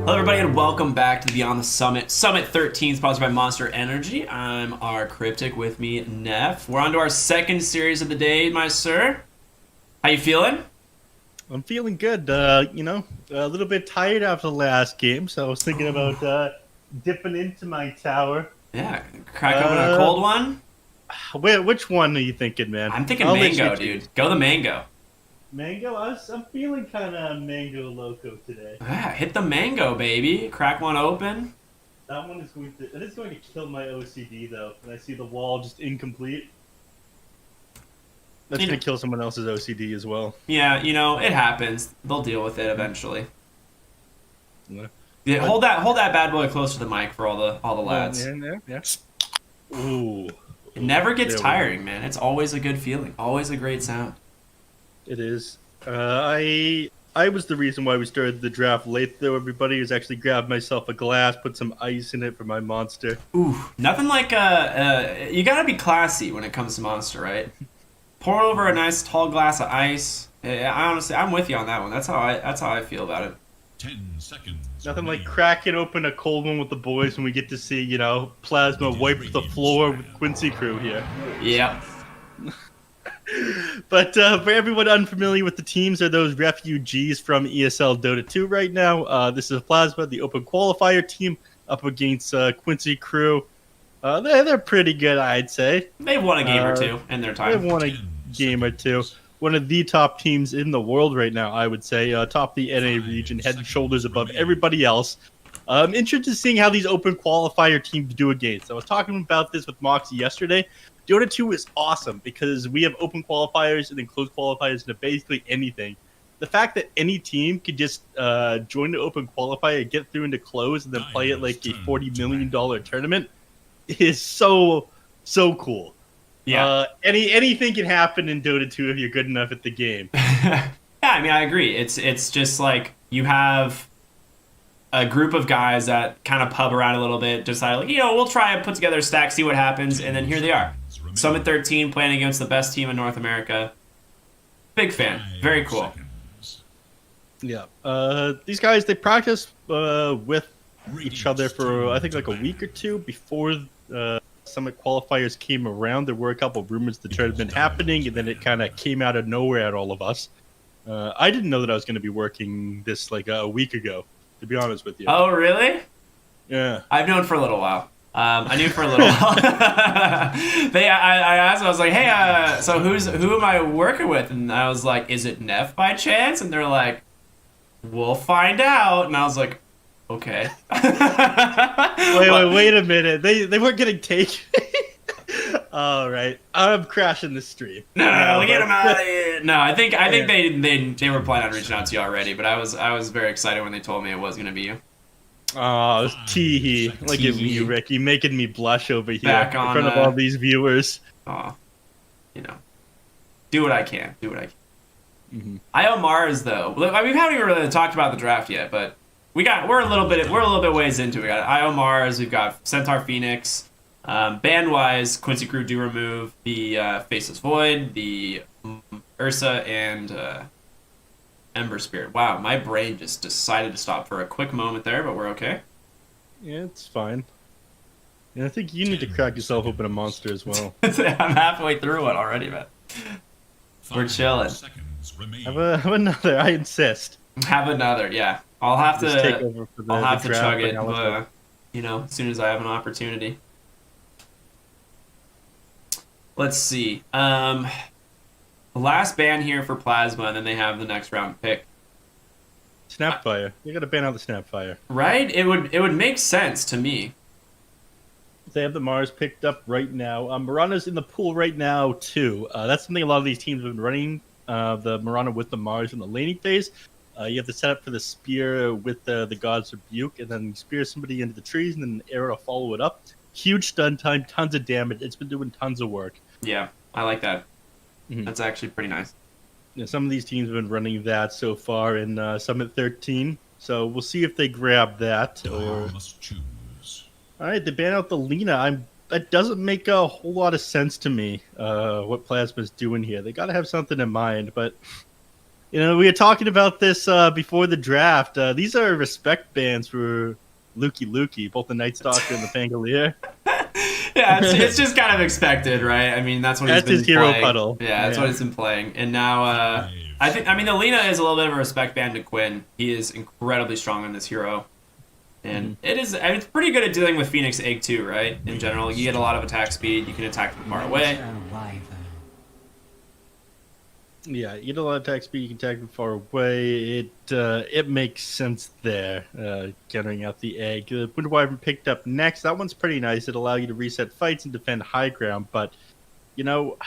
Hello everybody and welcome back to Beyond the Summit. Summit 13, sponsored by Monster Energy. I'm our Cryptic, with me, Neff. We're on to our second series of the day, my sir. How you feeling? I'm feeling good. A little bit tired after the last game, so I was thinking about dipping into my tower. Yeah, crack open a cold one. Which one are you thinking, man? I'm thinking mango, dude. Go the mango. Mango? I'm feeling kind of mango loco today. Yeah, hit the mango, baby. Crack one open. That one is going to kill my OCD though. When I see the wall just incomplete, that's going to kill someone else's OCD as well. Yeah, it happens. They'll deal with it eventually. Yeah, hold that bad boy close to the mic for all the lads. Yeah. Ooh. It never gets tiring, man. It's always a good feeling. Always a great sound. It is. I was the reason why we started the draft late, though. Everybody was actually grabbed myself a glass, put some ice in it for my monster. Ooh, nothing like you gotta be classy when it comes to Monster, right? Pour over a nice tall glass of ice. I'm with you on that one. That's how I feel about it. 10 seconds. Nothing like cracking open a cold one with the boys when we get to see, Plasma wipe the floor with Quincy crew here. Yep. But for everyone unfamiliar with the teams, are those refugees from ESL Dota 2 right now. This is Plasma, the open qualifier team, up against Quincy crew. They're pretty good, I'd say. They've won a game or two in their time. They've won a game or two. One of the top teams in the world right now, I would say. Top the NA region, head and shoulders above everybody else. I'm interested in seeing how these open qualifier teams do against. I was talking about this with Moxie yesterday. Dota 2 is awesome because we have open qualifiers and then closed qualifiers into basically anything. The fact that any team could just join the open qualifier, get through into close, and then play it like a $40 million tournament is so cool. Yeah. Anything can happen in Dota 2 if you're good enough at the game. Yeah, I mean, I agree. It's just like you have a group of guys that kind of pub around a little bit, decide like, we'll try and put together a stack, see what happens, and then here they are. Summit 13 playing against the best team in North America. Big fan. Very cool. Yeah. These guys, they practice with each other for, I think, like a week or two before Summit qualifiers came around. There were a couple of rumors the tournament had been happening, and then it kind of came out of nowhere at all of us. I didn't know that I was going to be working this like a week ago, to be honest with you. Oh, really? Yeah. I've known for a little while. I knew for a little while. I asked, I was like, hey, so who am I working with? And I was like, is it Neff by chance? And they're like, we'll find out. And I was like, okay. wait a minute. They weren't getting taken. All right, I'm crashing the stream. No, get them out of here. No, I think they were planning on reaching out to you already, but I was very excited when they told me it was gonna be you. Oh, tee-hee. Look at me, Ricky, making me blush over here in front of all these viewers. Oh, do what I can. Mm-hmm. IO Mars though. Look, we haven't even really talked about the draft yet, but we're a little bit ways into it. We got IO Mars, we've got Centaur Phoenix. Band wise, Quincy crew do remove the Faceless Void, the Ursa, and Ember Spirit. Wow, my brain just decided to stop for a quick moment there, but we're okay. Yeah, it's fine. And I think you need to crack yourself open a monster as well. I'm halfway through one already, man. We're chilling. Have another, I insist. Have another, yeah. I'll have to take over for I'll have to chug it, as soon as I have an opportunity. Let's see. The last ban here for Plasma, and then they have the next round pick. Snapfire. You gotta ban out the Snapfire. Right? It would make sense to me. They have the Mars picked up right now. Mirana's in the pool right now, too. That's something a lot of these teams have been running, the Mirana with the Mars in the laning phase. You have to set up for the spear with the God's Rebuke, and then spear somebody into the trees, and then an arrow to follow it up. Huge stun time, tons of damage. It's been doing tons of work. Yeah, I like that. Mm-hmm. That's actually pretty nice. Yeah, some of these teams have been running that so far in Summit 13, so we'll see if they grab that. Or must choose. All right, they ban out the Lina. That doesn't make a whole lot of sense to me. What Plasma's doing here, they got to have something in mind. But You know, we were talking about this before the draft. These are respect bands for Lukey, both the Night Stalker and the Pangolier. Yeah, it's just kind of expected, right? I mean, that's what That's he's been his hero playing. puddle. Yeah, that's what he's been playing. And now, I mean, Alina is a little bit of a respect band to Quinn. He is incredibly strong on this hero. And it's pretty good at dealing with Phoenix Egg too, right? In general, you get a lot of attack speed. You can attack from far away. Yeah, you get a lot of attack speed. You can attack from far away. It makes sense there. Countering out the egg. The Wind Wyvern picked up next. That one's pretty nice. It allows you to reset fights and defend high ground. But you know,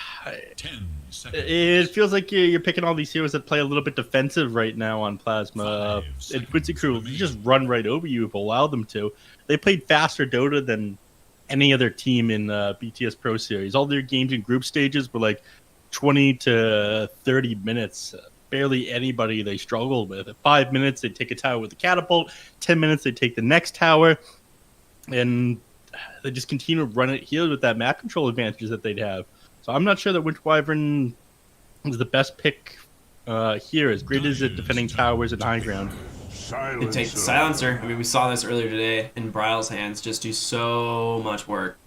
10 seconds. it feels like you're picking all these heroes that play a little bit defensive right now on Plasma. And Quincy Crew just run right over you if you allow them to. They played faster Dota than any other team in BTS Pro Series. All their games in group stages were like 20 to 30 minutes. Barely anybody they struggled with. At 5 minutes, they take a tower with a catapult. 10 minutes, they take the next tower. And they just continue to run it here with that map control advantages that they'd have. So I'm not sure that Winter Wyvern is the best pick here, as great as it defending towers and high ground. They take the Silencer. I mean, we saw this earlier today in Bryle's hands just do so much work.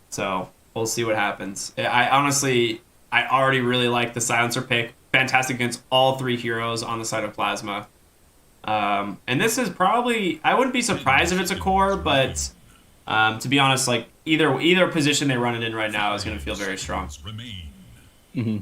So we'll see what happens. I already really like the Silencer pick. Fantastic against all three heroes on the side of Plasma. And this is probably, I wouldn't be surprised if it's a core, but to be honest, like either position they run it in right now is going to feel very strong. Mm-hmm.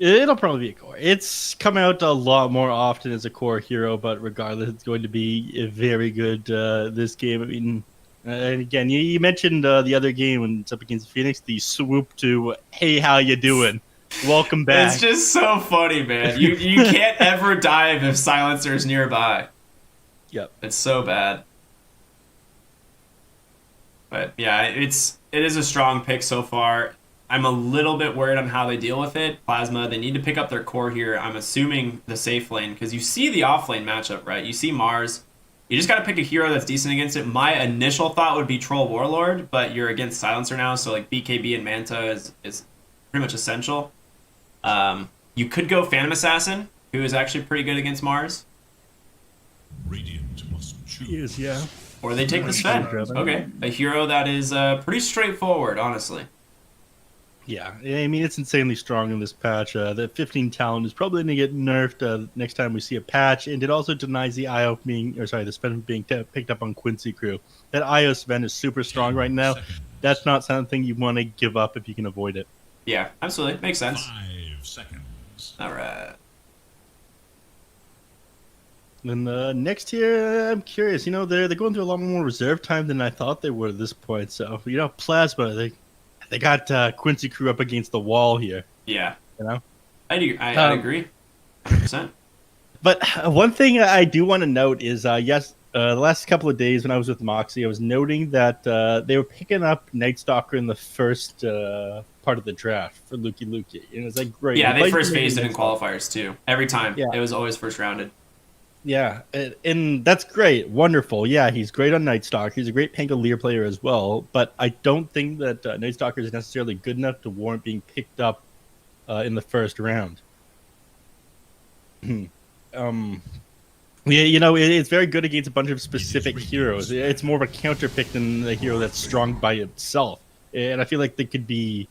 It'll probably be a core. It's come out a lot more often as a core hero, but regardless, it's going to be very good this game. I mean, and again, you mentioned the other game when it's up against Phoenix, the swoop to, hey, how you doing? Welcome back. It's just so funny, man. You can't ever dive if Silencer's nearby. Yep. It's so bad. But yeah, it is a strong pick so far. I'm a little bit worried on how they deal with it. Plasma, they need to pick up their core here. I'm assuming the safe lane, because you see the off lane matchup, right? You see Mars. You just got to pick a hero that's decent against it. My initial thought would be Troll Warlord, but you're against Silencer now, so like BKB and Manta is pretty much essential. You could go Phantom Assassin, who is actually pretty good against Mars. Radiant must choose. He is, yeah. Or they take the Sven. Okay, a hero that is pretty straightforward, honestly. Yeah, I mean, it's insanely strong in this patch. The 15 talent is probably going to get nerfed next time we see a patch, and it also denies the the Sven being picked up on Quincy Crew. That IO Sven is super strong right now. That's not something you want to give up if you can avoid it. Yeah, absolutely. Makes sense. 5 seconds. All right. And next here, I'm curious. You know, they're going through a lot more reserve time than I thought they would at this point. So, you know, Plasma, they got Quincy Crew up against the wall here. Yeah. You know? I agree. 100%. But one thing I do want to note is, the last couple of days when I was with Moxie, I was noting that they were picking up Night Stalker in the first part of the draft for Lukey. And it was like, great. Yeah, they first phased it in qualifiers, too. Every time. Yeah. It was always first rounded. Yeah, and that's great. Wonderful. Yeah, he's great on Night Stalker. He's a great Pangolier player as well. But I don't think that Night Stalker is necessarily good enough to warrant being picked up in the first round. Yeah, you know, it's very good against a bunch of specific heroes. It's more of a counter pick than a hero that's strong by itself. And I feel like they could be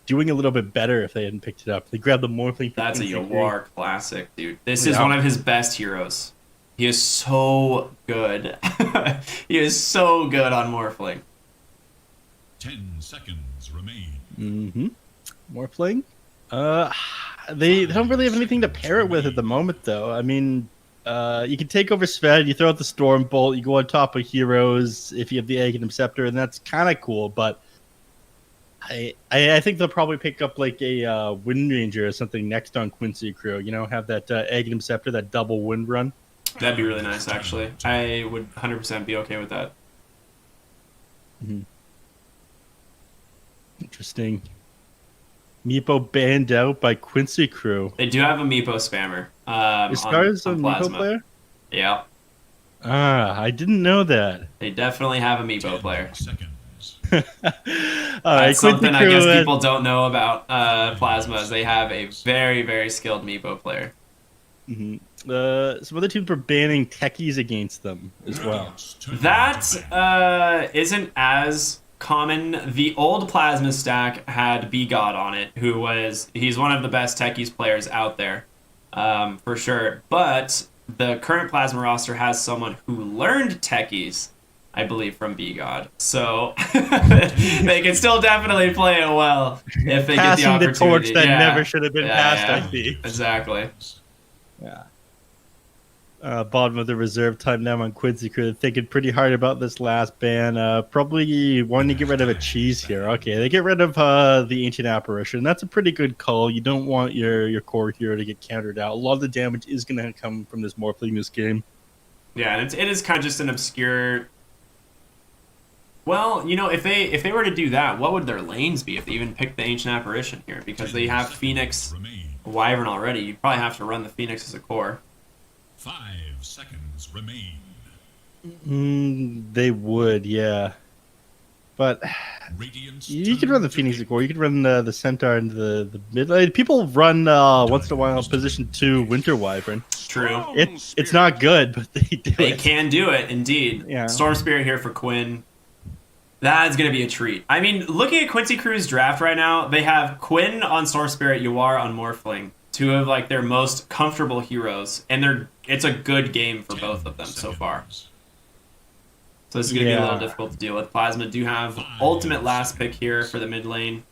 doing a little bit better if they hadn't picked it up. They grabbed the Morphling. That's a Yawar classic, dude. This is one of his best heroes. He is so good. He is so good on Morphling. 10 seconds remain. Mm-hmm. Morphling? They don't really have anything to pair it with at the moment, though. I mean, you can take over Sven, you throw out the Storm Bolt, you go on top of heroes if you have the Aghanim Scepter, and that's kind of cool, but I think they'll probably pick up like a Wind Ranger or something next on Quincy Crew. You know, have that Aghanim Scepter, that double wind run. That'd be really nice, actually. I would 100% be okay with that. Mm-hmm. Interesting. Meepo banned out by Quincy Crew. They do have a Meepo spammer. Is Scars a Meepo Plasma player? Yeah. I didn't know that. They definitely have a Meepo player. Seconds. That's something I guess people don't know about Plasma is they have a very, very skilled Meepo player. Some other teams were banning techies against them as well. That isn't as common. The old Plasma stack had B-God on it, he's one of the best techies players out there, for sure. But the current Plasma roster has someone who learned techies, I believe, from B-God. So they can still definitely play it well if they get the opportunity. Passing the torch that never should have been passed, I think. Exactly. Yeah. Bottom of the reserve time now on Quincy crew. Thinking pretty hard about this last ban. Probably wanting to get rid of a cheese here. Okay, they get rid of the Ancient Apparition. That's a pretty good call. You don't want your core hero to get countered out. A lot of the damage is going to come from this Morphling this game. Yeah, and it is kind of just an obscure... Well, if they were to do that, what would their lanes be if they even picked the Ancient Apparition here? Because they have Phoenix Wyvern already. You probably have to run the Phoenix as a core. 5 seconds remain. They would, yeah. But you could run the Phoenix as a core. You could run the Centaur and the mid. People run once in a while position 2 Winter Wyvern. True. It's not good, but they do it. They can do it, indeed. Yeah. Storm Spirit here for Quinn. That's going to be a treat. I mean, looking at Quincy Crew's draft right now, they have Quinn on Storm Spirit, Yawar on Morphling. Two of their most comfortable heroes, and it's a good game for both of them so far. So this is going to be a little difficult to deal with. Plasma do have ultimate last pick here for the mid lane.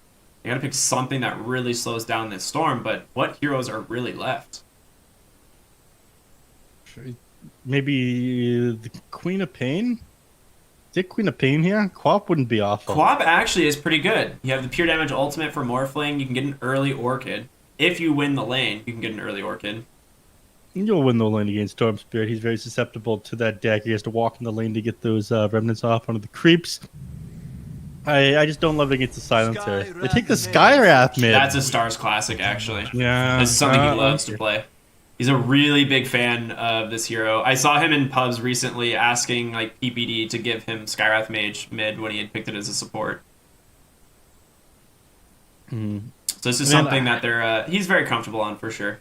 They got to pick something that really slows down this storm, but what heroes are really left? Maybe the Queen of Pain? Is it Queen of Pain here? Quap wouldn't be awful. Quap actually is pretty good. You have the pure damage ultimate for Morphling. You can get an early Orchid. If you win the lane, you can get an early Orchid. You'll win the lane against Storm Spirit. He's very susceptible to that deck. He has to walk in the lane to get those remnants off onto the creeps. I just don't love it against the Silencer. They take the Skywrath mid. That's a Stars classic, actually. Yeah. This is something he loves to play. He's a really big fan of this hero. I saw him in pubs recently asking PPD to give him Skywrath Mage mid when he had picked it as a support. So this is something that he's very comfortable on for sure.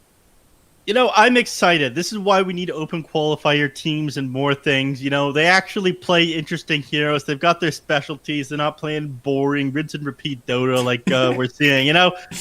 I'm excited. This is why we need open qualifier teams and more things. They actually play interesting heroes. They've got their specialties. They're not playing boring rinse and repeat Dota like we're seeing.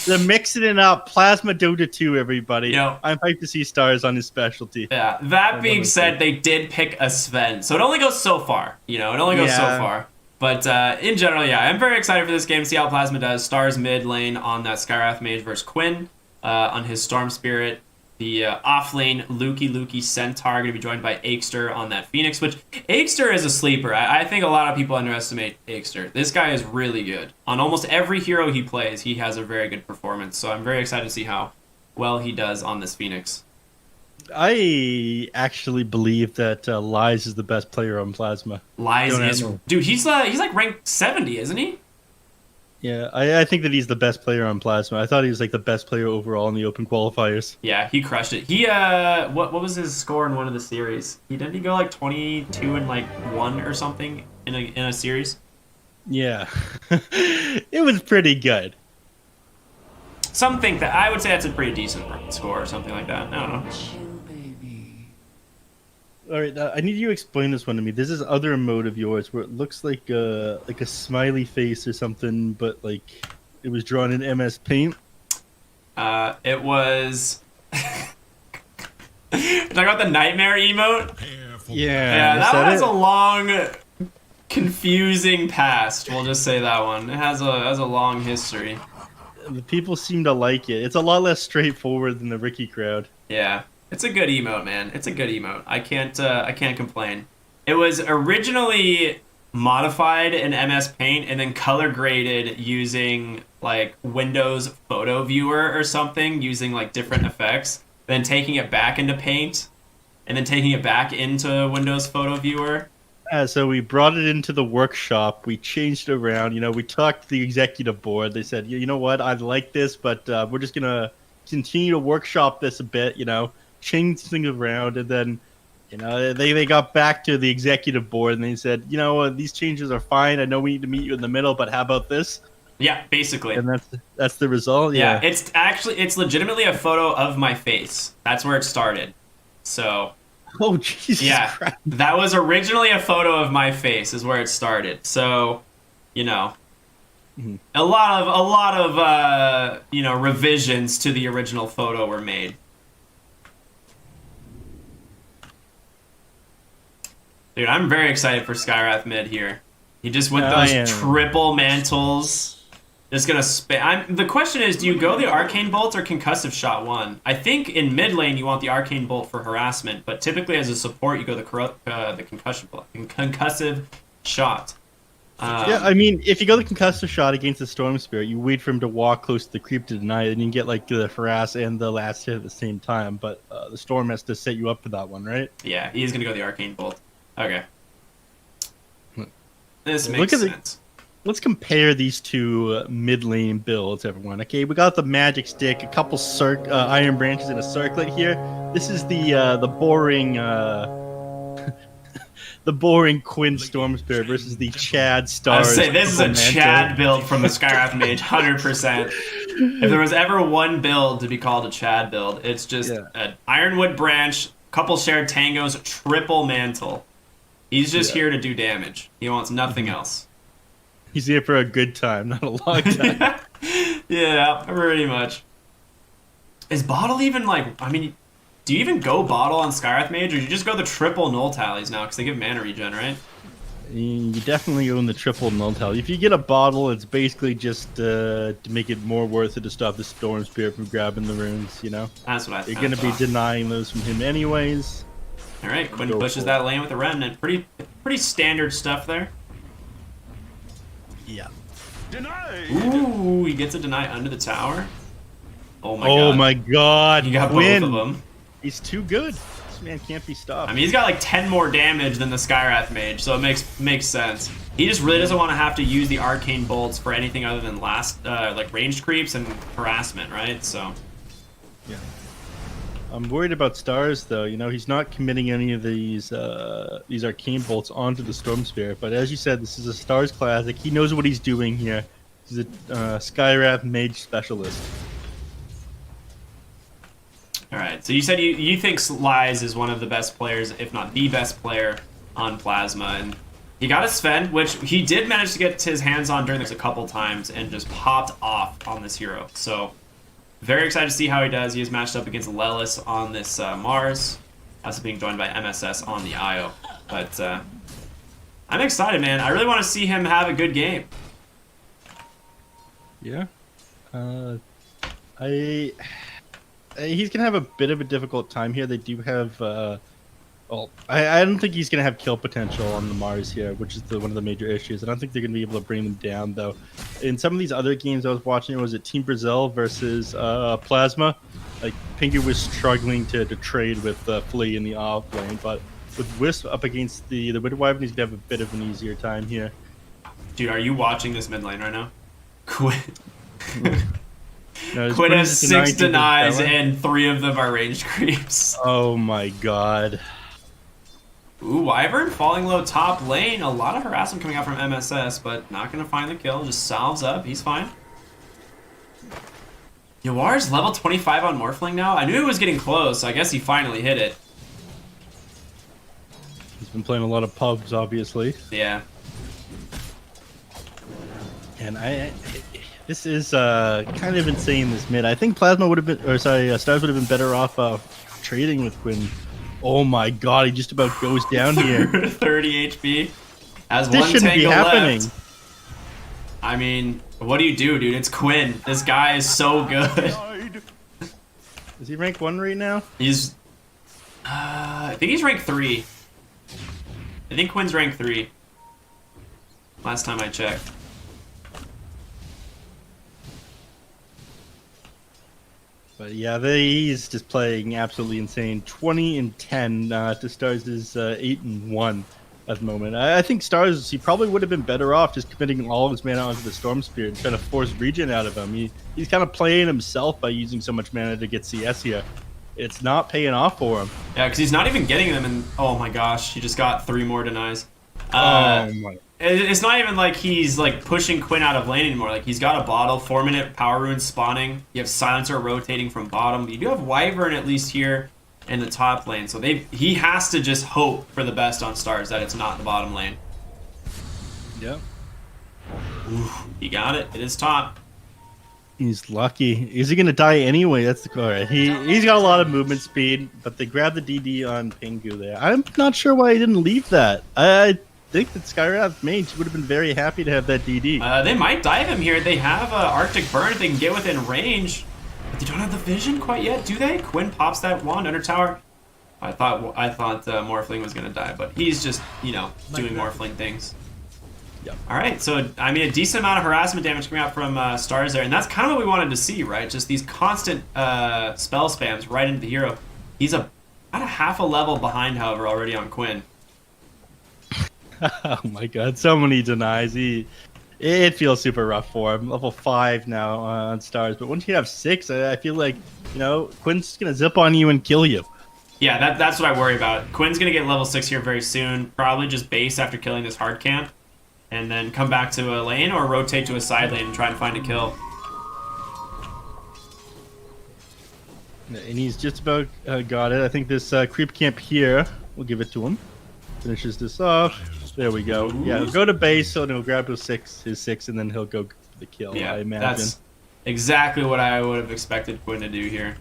They're mixing it up. Plasma Dota 2, everybody. I'm hyped to see Stars on his specialty. Yeah. That being said, they did pick a Sven, so it only goes so far. It only goes so far. But in general, I'm very excited for this game. See how Plasma does. Stars mid lane on that Skywrath Mage versus Quinn on his Storm Spirit. The off lane Lukey Centaur going to be joined by Aikster on that Phoenix, which Aikster is a sleeper. I think a lot of people underestimate Aikster. This guy is really good. On almost every hero he plays, he has a very good performance. So I'm very excited to see how well he does on this Phoenix. I actually believe that Lies is the best player on Plasma. Lies is... Dude, he's ranked 70, isn't he? Yeah, I think that he's the best player on Plasma. I thought he was the best player overall in the open qualifiers. Yeah, he crushed it. He what was his score in one of the series? Didn't he go 22 and 1 or something in a series? Yeah. It was pretty good. Some think that I would say that's a pretty decent score or something like that. I don't know. All right, I need you to explain this one to me. There's this other mode of yours where it looks like a smiley face or something, but it was drawn in MS Paint. It was. Talking about the nightmare emote. Yeah, that one has a long, confusing past. We'll just say that one. It has a long history. The people seem to like it. It's a lot less straightforward than the Ricky crowd. Yeah. It's a good emote, man. It's a good emote. I can't complain. It was originally modified in MS Paint and then color graded using Windows Photo Viewer or something, using different effects, then taking it back into Paint and then taking it back into Windows Photo Viewer. So we brought it into the workshop. We changed it around. We talked to the executive board. They said, you know what? I like this, but we're just gonna continue to workshop this a bit. Change things around, and then they got back to the executive board and they said, these changes are fine. I know we need to meet you in the middle, but how about this? Yeah, basically. And that's the result. Yeah, it's legitimately a photo of my face. That's where it started. So Oh Jesus yeah, Christ! that was originally a photo of my face. Is where it started. So, you know, a lot of revisions to the original photo were made. Dude, I'm very excited for Skywrath mid here. He just with those triple mantles. Just gonna spam. The question is, do you go the Arcane Bolt or Concussive Shot 1? I think in mid lane you want the Arcane Bolt for harassment, but typically as a support you go the Concussive Shot. Yeah, I mean, if you go the Concussive Shot against the Storm Spirit, you wait for him to walk close to the creep to deny it, and you get like the harass and the last hit at the same time. But the Storm has to set you up for that one, right? Yeah, he's gonna go the Arcane Bolt. Okay. This makes sense. Let's compare these two mid lane builds, everyone. Okay, we got the magic stick, a couple iron branches, and a circlet here. This is the boring the boring Quinn Storm Spirit versus the Chad Stars. I would say this is a Chad build from the Skywrath Mage, 100%. If there was ever one build to be called a Chad build, it's just an Ironwood branch, couple shared tangos, triple mantle. He's just here to do damage. He wants nothing else. He's here for a good time, not a long time. Yeah, pretty much. Is bottle even like? I mean, do you even go bottle on Skywrath Mage, or you just go the triple null tallies now because they give mana regen, right? You definitely go in the triple null tally. If you get a bottle, it's basically just to make it more worth it to stop the Storm Spirit from grabbing the runes. You know, that's what I think. You're going to be denying those from him anyways. All right, Quinn pushes that lane with a remnant. Pretty standard stuff there. Yeah. Denied. Ooh, he gets a deny under the tower. Oh my god. Oh my god. He got Quinn. both of them. He's too good. This man can't be stopped. I mean, he's got like 10 more damage than the Skywrath Mage, so it makes sense. He just really doesn't want to have to use the Arcane Bolts for anything other than like ranged creeps and harassment, right? So. Yeah. I'm worried about Stars, though. You know, he's not committing any of these Arcane Bolts onto the Storm Spirit. But as you said, this is a Stars Classic. He knows what he's doing here. He's a Skywrath Mage Specialist. All right, so you said you think Lies is one of the best players, if not the best player, on Plasma. And he got a Sven, which he did manage to get his hands on during this a couple times and just popped off on this hero. So... very excited to see how he does. He is matched up against Lelis on this Mars, also being joined by MSS on the IO. But I'm excited, man. I really want to see him have a good game. Yeah. He's going to have a bit of a difficult time here. They do have... I don't think he's going to have kill potential on the Mars here, which is one of the major issues. I don't think they're going to be able to bring them down, though. In some of these other games I was watching, was it Team Brazil versus Plasma? Like, Pingu was struggling to trade with Flea in the off lane, but with Wisp up against the Widowwyvern, he's going to have a bit of an easier time here. Dude, are you watching this mid lane right now? Quinn. No, Quinn has 6 denies, and 3 of them are ranged creeps. Oh my god. Ooh, Wyvern falling low top lane. A lot of harassment coming out from MSS, but not going to find the kill. Just salves up. He's fine. Yawar's level 25 on Morphling now? I knew he was getting close, so I guess he finally hit it. He's been playing a lot of pubs, obviously. Yeah. And this is kind of insane, this mid. I think Plasma would have been, or sorry, Stars would have been better off trading with Quinn. Oh my god, he just about goes down here. 30 HP. Has this one shouldn't be happening. Left. I mean, what do you do, dude? It's Quinn. This guy is so good. Is he rank 1 right now? He's... I think he's rank 3. I think Quinn's rank 3. Last time I checked. But yeah, he's just playing absolutely insane. 20-10 to Stars is 8-1 at the moment. I think Stars, he probably would have been better off just committing all of his mana onto the Storm Spirit and trying to force regen out of him. He's kind of playing himself by using so much mana to get CS here. It's not paying off for him. Yeah, because he's not even getting them, and oh my gosh, he just got 3 more denies. Oh my. it's not even like he's like pushing Quinn out of lane anymore. Like he's got a bottle, 4-minute power rune spawning. You have Silencer rotating from bottom. You do have Wyvern at least here in the top lane. So he has to just hope for the best on stars that it's not the bottom lane. Yeah. Oof, he got it. It is top. He's lucky. Is he gonna die anyway? That's the all right. He's got a lot of movement speed, but they grabbed the DD on Pingu there. I'm not sure why he didn't leave that. I think that Skywrath mage would have been very happy to have that DD. They might dive him here. They have Arctic Burn if they can get within range, but they don't have the vision quite yet, do they? Quinn pops that wand under tower. I thought Morphling was gonna die, but he's just doing Morphling things. Yep. All right, so I mean a decent amount of harassment damage coming out from stars there, and that's kind of what we wanted to see, right? Just these constant spell spams right into the hero. He's about a half a level behind, however, already on Quinn. Oh my god, so many denies. It feels super rough for him. Level 5 now on stars, but once you have 6, I feel like Quinn's gonna zip on you and kill you. Yeah, that's what I worry about. Quinn's gonna get level 6 here very soon. Probably just base after killing this hard camp, and then come back to a lane or rotate to a side lane and try and find a kill. And he's just about got it. I think this creep camp here, we'll give it to him. Finishes this off. There we go. Yeah, he'll go to base, so he'll grab his 6, and then he'll go for the kill, Yeah, I imagine. that's exactly what I would have expected Quinn to do here.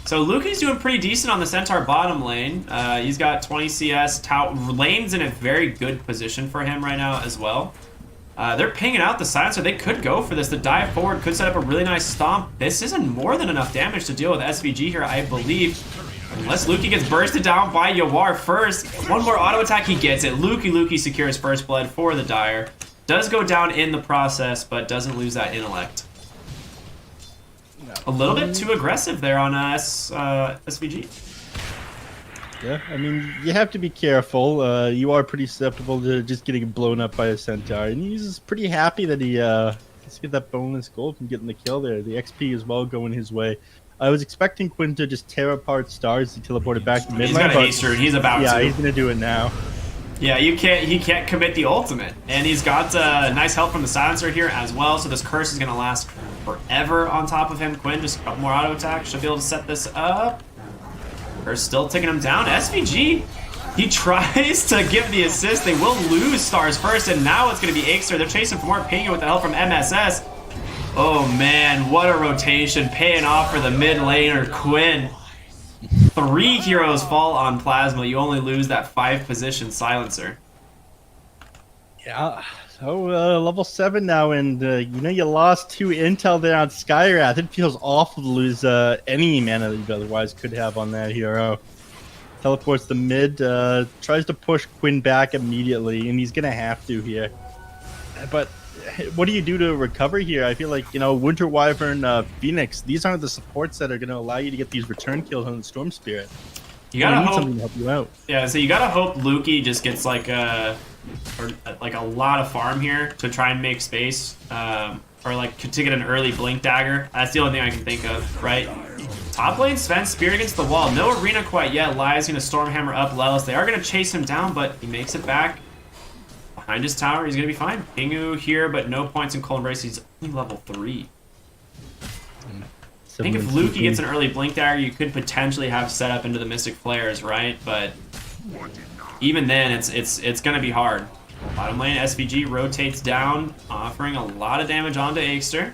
So Luki's doing pretty decent on the Centaur bottom lane. He's got 20 CS. Lane's in a very good position for him right now as well. They're pinging out the Silencer. They could go for this. The dive forward could set up a really nice stomp. This isn't more than enough damage to deal with SVG here, I believe. Unless Luki gets bursted down by Yawar first. One more auto attack, he gets it. Luki secures first blood for the Dire. Does go down in the process, but doesn't lose that intellect. A little bit too aggressive there on SVG. Yeah, I mean, you have to be careful. You are pretty susceptible to just getting blown up by a Centaur. And he's pretty happy that he gets to get that bonus gold from getting the kill there. The XP as well going his way. I was expecting Quinn to just tear apart stars to teleport it back to mid lane. He's got a haste rune. He's about to. Yeah, he's going to do it now. Yeah, he can't commit the ultimate. And he's got nice help from the Silencer here as well, so this curse is going to last forever on top of him. Quinn, just a couple more auto attacks. Should be able to set this up. Curse still taking him down. SVG, he tries to give the assist. They will lose stars first, and now it's going to be Ixter. They're chasing for more Pingu with the help from MSS. Oh man, what a rotation. Paying off for the mid laner, Quinn. 3 heroes fall on Plasma. You only lose that 5 position Silencer. Yeah, so level 7 now, and you lost 2 intel there on Skywrath. It feels awful to lose any mana that you otherwise could have on that hero. Teleports the mid, tries to push Quinn back immediately, and he's going to have to here. But what do you do to recover here? I feel like, Winter Wyvern, Phoenix, these aren't the supports that are going to allow you to get these return kills on the Storm Spirit. You gotta need hope something to help you out. Yeah, so you gotta hope Luki just gets like a lot of farm here to try and make space, or like to get an early blink dagger. That's the only thing I can think of, right? Top lane, Sven, spear against the wall. No arena quite yet. Lia's gonna Stormhammer up Lelis. They are gonna chase him down, but he makes it back. Behind his tower, he's gonna be fine. Pingu here, but no points in Cold Embrace. He's only level 3. I think if Luki gets an early blink dagger, you could potentially have set up into the Mystic Flares, right? But even then, it's gonna be hard. Bottom lane, SVG rotates down, offering a lot of damage onto Ixter. I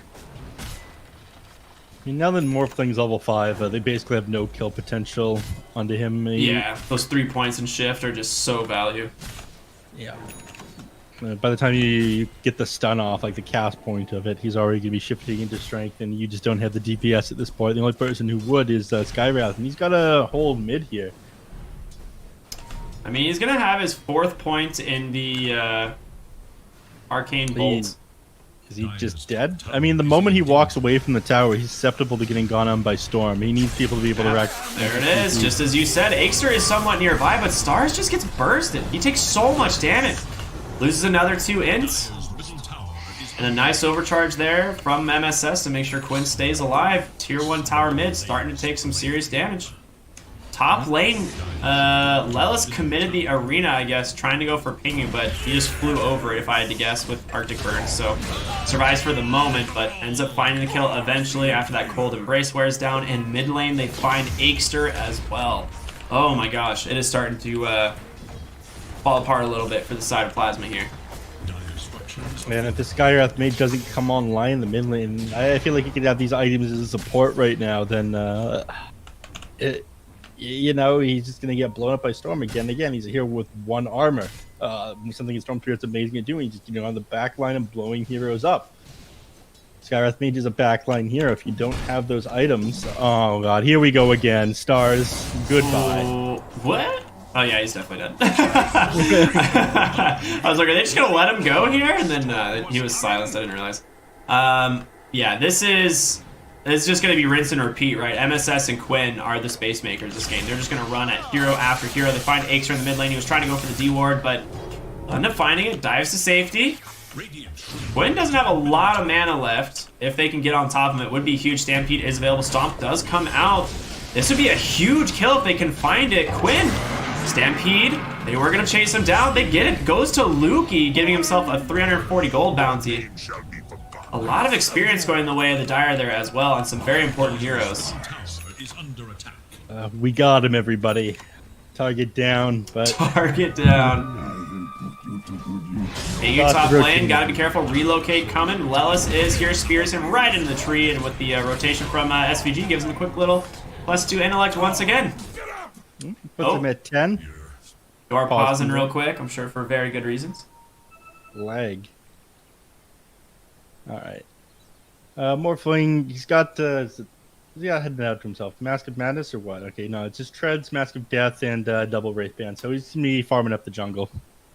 mean, now that Morphling's level 5, they basically have no kill potential onto him. Yeah, those 3 points in shift are just so value. Yeah. By the time you get the stun off, like the cast point of it, he's already going to be shifting into strength, and you just don't have the DPS at this point. The only person who would is Skywrath, and he's got to hold mid here. I mean, he's going to have his 4th point in the Arcane Bolt. Is he just dead? I mean, the moment he walks away from the tower, he's susceptible to getting gone on by Storm. He needs people to be able to rack. There it is, just as you said. Ixter is somewhat nearby, but Stars just gets bursted. He takes so much damage. Loses another 2 ints. And a nice overcharge there from MSS to make sure Quinn stays alive. Tier 1 tower mid starting to take some serious damage. Top lane, Lelis committed the arena, I guess, trying to go for Pingu, but he just flew over it, if I had to guess, with Arctic Burn. So survives for the moment, but ends up finding the kill eventually after that Cold Embrace wears down. And mid lane, they find Aikster as well. Oh my gosh, it is starting to fall apart a little bit for the side of Plasma here. Man, if the Skywrath Mage doesn't come online in the mid lane, I feel like he could have these items as support right now, then you know, he's just going to get blown up by Storm again and again. He's a hero with 1 armor. Something Storm Spirit's amazing at doing. He's just, on the back line and blowing heroes up. Skywrath Mage is a backline hero. If you don't have those items... Oh, God. Here we go again. Stars, goodbye. What? Oh, yeah, he's definitely dead. I was like, are they just going to let him go here? And then he was silenced. I didn't realize. Yeah, this is... It's just going to be rinse and repeat, right? MSS and Quinn are the space makers this game. They're just going to run at hero after hero. They find Aikster in the mid lane. He was trying to go for the D-ward, but end up finding it. Dives to safety. Quinn doesn't have a lot of mana left. If they can get on top of it, would be huge. Stampede is available. Stomp does come out. This would be a huge kill if they can find it. Quinn, Stampede, they were going to chase him down. They get it. Goes to Lukey, giving himself a 340 gold bounty. A lot of experience going the way of the Dire there as well on some very important heroes. We got him, everybody. Target down, but... Target down. Hey, you top lane, gotta be careful. Relocate coming. Lelis is here, spears him right into the tree, and with the rotation from SVG, gives him a quick little +2 intellect once again. Puts him at 10. You are pausing real quick, I'm sure for very good reasons. Lag. Alright. Morphling, he's got heading out to himself. Mask of Madness or what? Okay, no, it's just Treads, Mask of Death, and double Wraith Band. So he's me farming up the jungle.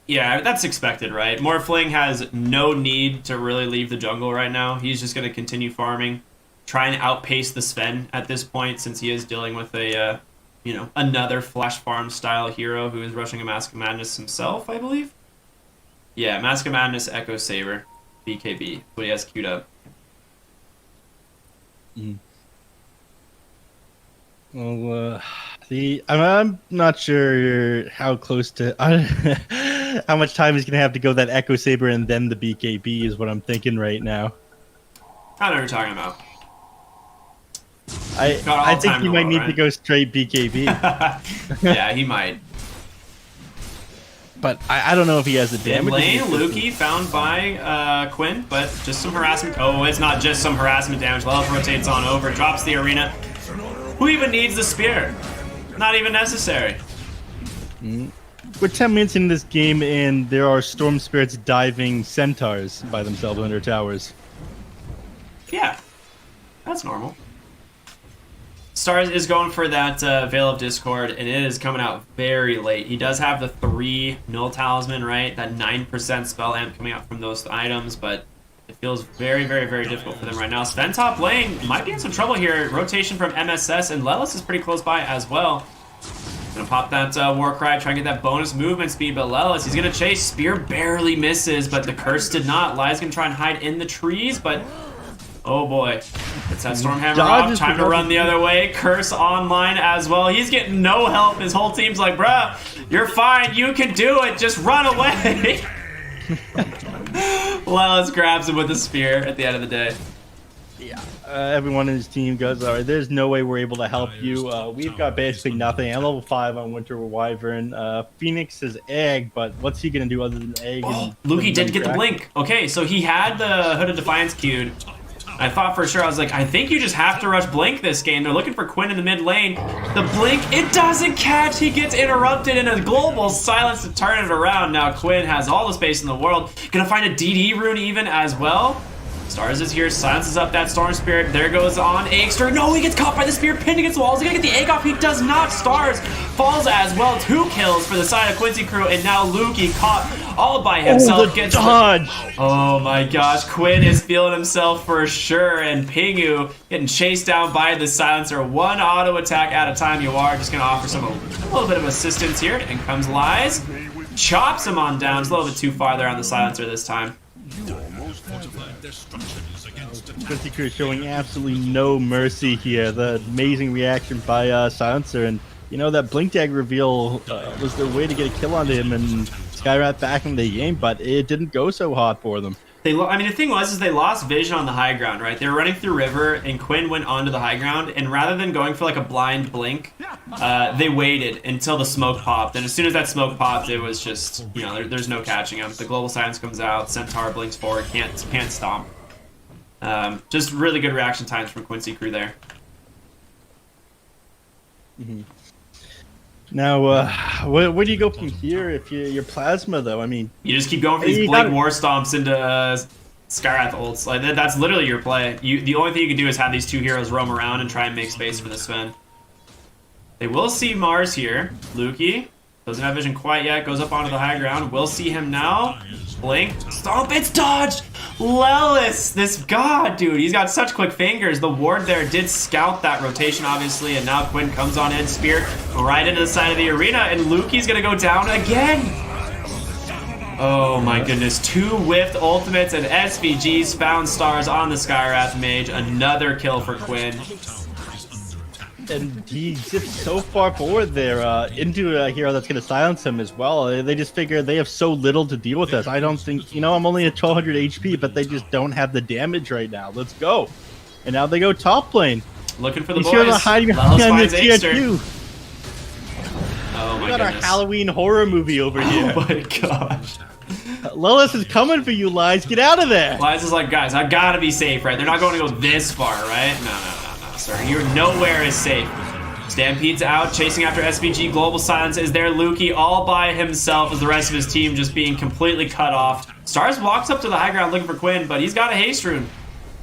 Yeah, that's expected, right? Morphling has no need to really leave the jungle right now. He's just going to continue farming, try and outpace the Sven at this point, since he is dealing with a, another flash farm style hero who is rushing a Mask of Madness himself, I believe. Yeah, Mask of Madness, Echo Saber. BKB, what he has queued up. Well, I'm not sure how close to how much time he's gonna have to go that Echo Saber and then the BKB is what I'm thinking right now. I know what you're talking about. I think he might need to go straight BKB. Yeah, he might. But I don't know if he has the damage. Lane, Lukey found by Quinn, but just some harassment. Oh, it's not just some harassment damage. Lelis rotates on over, drops the arena. Who even needs the spear? Not even necessary. We're 10 minutes in this game, and there are Storm Spirits diving centaurs by themselves under towers. Yeah, that's normal. Stars is going for that Veil of Discord, and it is coming out very late. He does have the 3 Null Talisman, right? That 9% spell amp coming out from those items, but it feels very, very, very difficult for them right now. Sven top lane might be in some trouble here. Rotation from MSS, and Lelis is pretty close by as well. Gonna pop that war cry, try and get that bonus movement speed, but Lelis, he's gonna chase. Spear barely misses, but the curse did not. Li's gonna try and hide in the trees, but oh boy. It's that Stormhammer off. Time to run the other way. Curse online as well. He's getting no help. His whole team's like, bruh, you're fine. You can do it. Just run away. Lelis grabs him with a spear at the end of the day. Yeah. Everyone in his team goes, all right, there's no way we're able to help you. We've got basically nothing. I'm level 5 on Winter Wyvern. Phoenix is Egg, but what's he going to do other than Egg? Oh, Lukey did get the blink. Okay, so he had the Hood of Defiance queued. I thought for sure, I was like, I think you just have to rush Blink this game. They're looking for Quinn in the mid lane. The Blink, it doesn't catch. He gets interrupted in a global silence to turn it around. Now Quinn has all the space in the world. Gonna find a DD rune even as well. Stars is here, silences up that Storm Spirit. There goes on Aikster. No, he gets caught by the spear, pinned against the wall. Is he gonna get the egg off? He does not. Stars falls as well. 2 kills for the side of Quincy crew, and now Lukey caught all by himself. Oh, the dodge! Oh my gosh, Quinn is feeling himself for sure, and Pingu getting chased down by the silencer. 1 auto attack at a time. You are just gonna offer a little bit of assistance here. In comes Lies, chops him on down. It's a little bit too far there on the silencer this time. Quincy crew showing absolutely no mercy here. The amazing reaction by Silencer, and you know, that Blink Dag reveal was the way to get a kill on him and Skyrat back in the game, but it didn't go so hot for them. I mean, the thing was, is they lost vision on the high ground, right? They were running through river, and Quinn went onto the high ground, and rather than going for like a blind blink, they waited until the smoke popped, and as soon as that smoke popped, it was just, you know, there's no catching him. The global silence comes out, Centaur blinks forward, can't stomp. Just really good reaction times from Quincy crew there. Mm-hmm. Now, where do you go from here if you're Plasma, though? I mean, you just keep going for these Blink War Stomps into Skywrath ults. Like, that's literally your play. The only thing you can do is have these two heroes roam around and try and make space for the Sven. They will see Mars here. Lukey doesn't have vision quite yet. Goes up onto the high ground. We'll see him now. Blink. Stomp. It's dodged. Lelis, this god, dude. He's got such quick fingers. The ward there did scout that rotation, obviously, and now Quinn comes on in. Spear right into the side of the arena, and Lukey's gonna go down again. Oh my goodness. 2 whiffed ultimates and SVGs found stars on the Skywrath Mage. Another kill for Quinn. And he zipped so far forward there into a hero that's going to silence him as well. They just figure they have so little to deal with us. I don't think, you know, I'm only at 1200 HP, but they just don't have the damage right now. Let's go. And now they go top lane. Looking for the These boys. heroes are hiding behind the tier 2. Oh my we got goodness. our Halloween horror movie over here. Oh my gosh. Lelis is coming for you, Lies. Get out of there. Lies is like, guys, I gotta be safe, right? They're not going to go this far, right? No, sir. You're nowhere is safe. Stampede's out, chasing after SVG. Global Silence is there. Lukey all by himself as the rest of his team just being completely cut off. Stars walks up to the high ground looking for Quinn, but he's got a haste rune.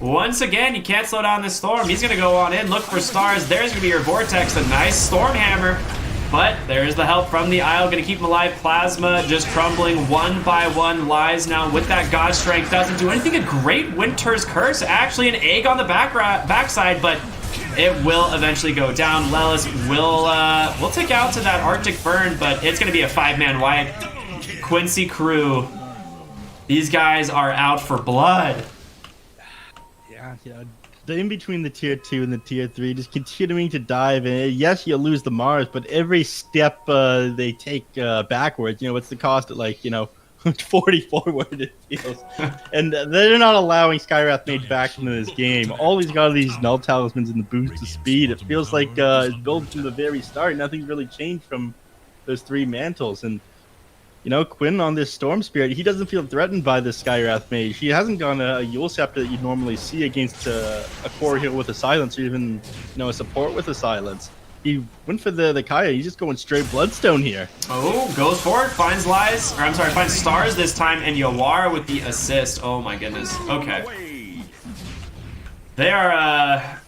Once again, you can't slow down this storm. He's gonna go on in, look for Stars. There's gonna be your Vortex, a nice Storm Hammer. But there's the help from the Isle, gonna keep him alive. Plasma just crumbling one by one. Lies now with that God Strength. Doesn't do anything. A great Winter's Curse. Actually an egg on the backside, but it will eventually go down. Lelis will take out to that Arctic Burn, but it's gonna be a 5-man wipe. Quincy crew, these guys are out for blood. Yeah, in between the tier 2 and the tier 3, just continuing to dive in. Yes, you lose the Mars, but every step they take backwards, you know, what's the cost at, like, you know, 40 forward, it feels. And they're not allowing Skywrath Mage back into this game. All he's got are these null talismans and the boost to speed. It feels like it's built from the very start. Nothing's really changed from those 3 mantles. And, you know, Quinn on this Storm Spirit, he doesn't feel threatened by this Skywrath Mage. He hasn't gone a Yule Scepter that you normally see against a core heal with a silence, or even, you know, a support with a silence. He went for the Kaya. He's just going straight Bloodstone here. Oh, goes for it, finds finds Stars this time, and Yawar with the assist. Oh my goodness. Okay. They're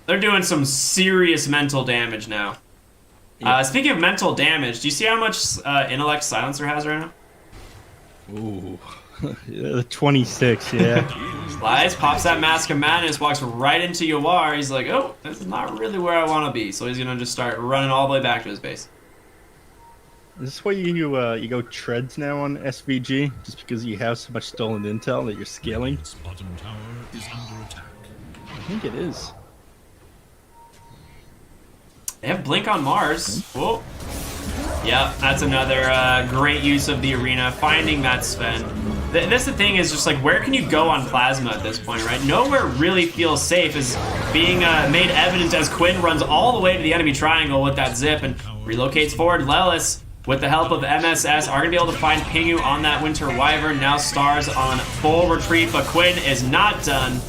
doing some serious mental damage now. Speaking of mental damage, do you see how much Intellect Silencer has right now? Ooh. 26, yeah. Lies, pops that Mask of Madness, walks right into Yawar. He's like, oh, this is not really where I want to be. So he's going to just start running all the way back to his base. Is this why you go treads now on SVG? Just because you have so much stolen intel that you're scaling? Its bottom tower is under attack. I think it is. They have Blink on Mars. Whoa. Yeah, that's another great use of the arena, finding that Sven. That's the thing, is just like, where can you go on Plasma at this point, right? Nowhere really feels safe, is being made evident as Quinn runs all the way to the enemy triangle with that zip and relocates forward. Lelis, with the help of MSS, are going to be able to find Pingu on that Winter Wyvern. Now Stars on full retreat, but Quinn is not done.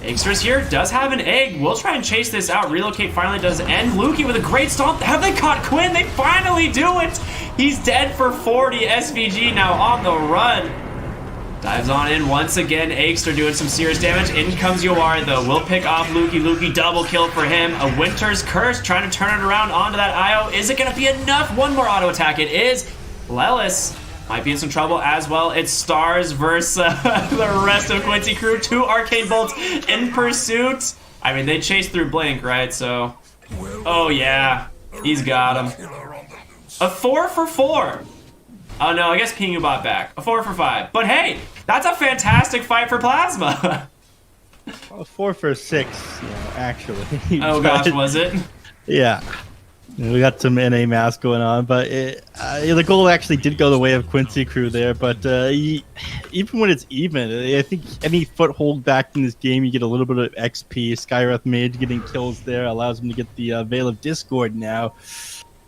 Inkster's here, does have an egg. We'll try and chase this out. Relocate finally does end. Lukey with a great stomp. Have they caught Quinn? They finally do it. He's dead for 40. SVG now on the run. Dives on in once again. Inkster doing some serious damage. In comes Yawar though. We'll pick off Lukey. Lukey double kill for him. A Winter's Curse trying to turn it around onto that IO. Is it going to be enough? One more auto attack. It is. Lelis might be in some trouble as well. It's Stars versus the rest of Quincy crew. 2 Arcane Bolts in pursuit. I mean, they chased through Blink, right? So, oh yeah, he's got him. A 4 for 4. Oh no, I guess Pingu bought back. A 4 for 5. But hey, that's a fantastic fight for Plasma. A 4 for 6, yeah, actually. Oh gosh, was it? Yeah. We got some NA mass going on, but the goal actually did go the way of Quincy crew there. But even when it's even, I think any foothold back in this game, you get a little bit of XP. Skywrath Mage getting kills there allows him to get the Veil of Discord now.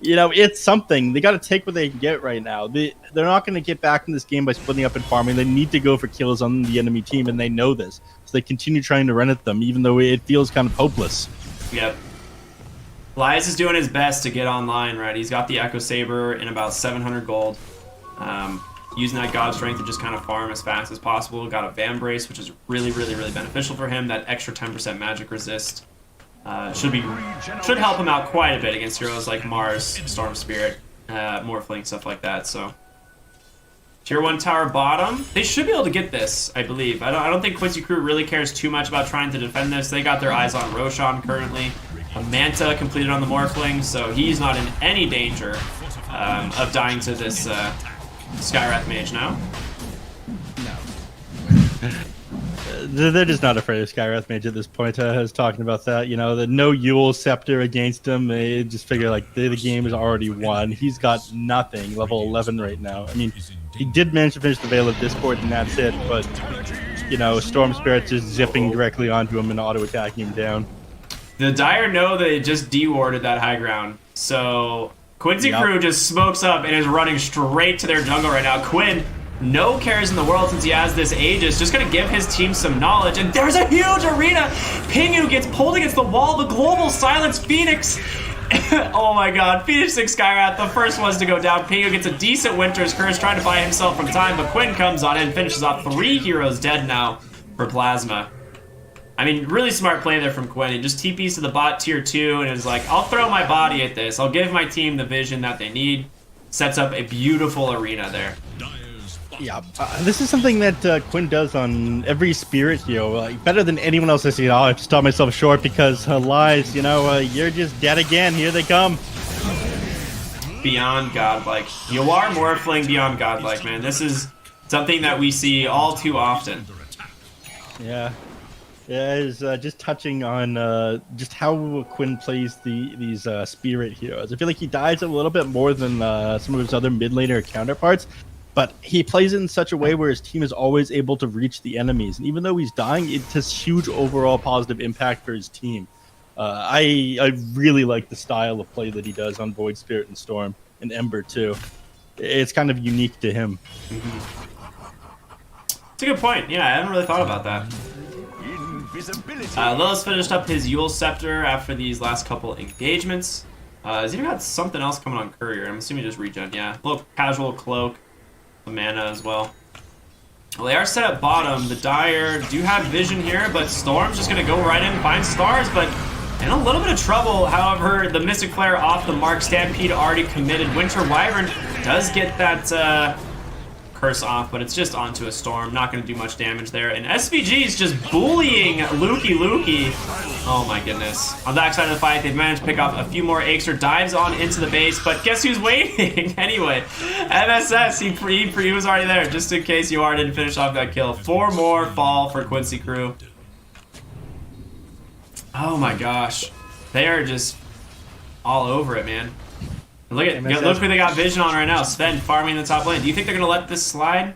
You know, it's something. They got to take what they can get right now. They're not going to get back in this game by splitting up and farming. They need to go for kills on the enemy team, and they know this. So they continue trying to run at them, even though it feels kind of hopeless. Yep. Lies is doing his best to get online, right? He's got the Echo Saber in about 700 gold. Using that God Strength to just kind of farm as fast as possible. Got a Van Brace, which is really, really, really beneficial for him. That extra 10% magic resist should help him out quite a bit against heroes like Mars, Storm Spirit, Morphling, stuff like that. So Tier 1 tower bottom. They should be able to get this, I believe. I don't think Quincy crew really cares too much about trying to defend this. They got their eyes on Roshan currently. A Manta completed on the Morphling, so he's not in any danger of dying to this Skywrath Mage now. No. They're just not afraid of Skywrath Mage at this point. I was talking about that. You know, the no Yule Scepter against him. They just figure, like, the game is already won. He's got nothing, level 11 right now. I mean, he did manage to finish the Veil of Discord, and that's it. But, you know, Storm Spirit's just zipping directly onto him and auto-attacking him down. The Dire know that they just de-warded that high ground, so Quincy crew just smokes up and is running straight to their jungle right now. Quinn, no cares in the world since he has this Aegis, just gonna give his team some knowledge, and there's a huge arena! Pingu gets pulled against the wall, the global silence Phoenix! Oh my god, Phoenix and Skywrath, the first ones to go down. Pingu gets a decent Winter's Curse, trying to buy himself from time, but Quinn comes on and finishes off 3 heroes dead now for Plasma. I mean, really smart play there from Quinn. He just TPs to the bot tier 2 and is like, I'll throw my body at this. I'll give my team the vision that they need. Sets up a beautiful arena there. Yeah, this is something that Quinn does on every Spirit hero, like, better than anyone else I've seen. Oh, I've stopped myself short because Lies, you know, you're just dead again. Here they come. Beyond godlike. You are Morphling beyond godlike, man. This is something that we see all too often. Yeah. Yeah, is just touching on just how Quinn plays these Spirit heroes. I feel like he dies a little bit more than some of his other mid laner counterparts, but he plays it in such a way where his team is always able to reach the enemies. And even though he's dying, it has huge overall positive impact for his team. I really like the style of play that he does on Void Spirit and Storm, and Ember too. It's kind of unique to him. It's a good point. Yeah, I haven't really thought about that. Lilith finished up his Yule Scepter after these last couple engagements. He's even got something else coming on Courier. I'm assuming just regen, yeah. A little casual cloak, the mana as well. Well, they are set up bottom. The Dire do have vision here, but Storm's just going to go right in and find stars, but in a little bit of trouble. However, the Mystic Flare off the mark. Stampede already committed. Winter Wyvern does get that curse off, but it's just onto a Storm. Not going to do much damage there. And SVG is just bullying Lukey. Oh my goodness. On the backside of the fight, they've managed to pick off a few more Aexer. Dives on into the base, but guess who's waiting? Anyway, MSS, he was already there, just in case UR didn't finish off that kill. 4 more fall for Quincy crew. Oh my gosh. They are just all over it, man. Look who they got vision on right now. Sven farming the top lane. Do you think they're going to let this slide?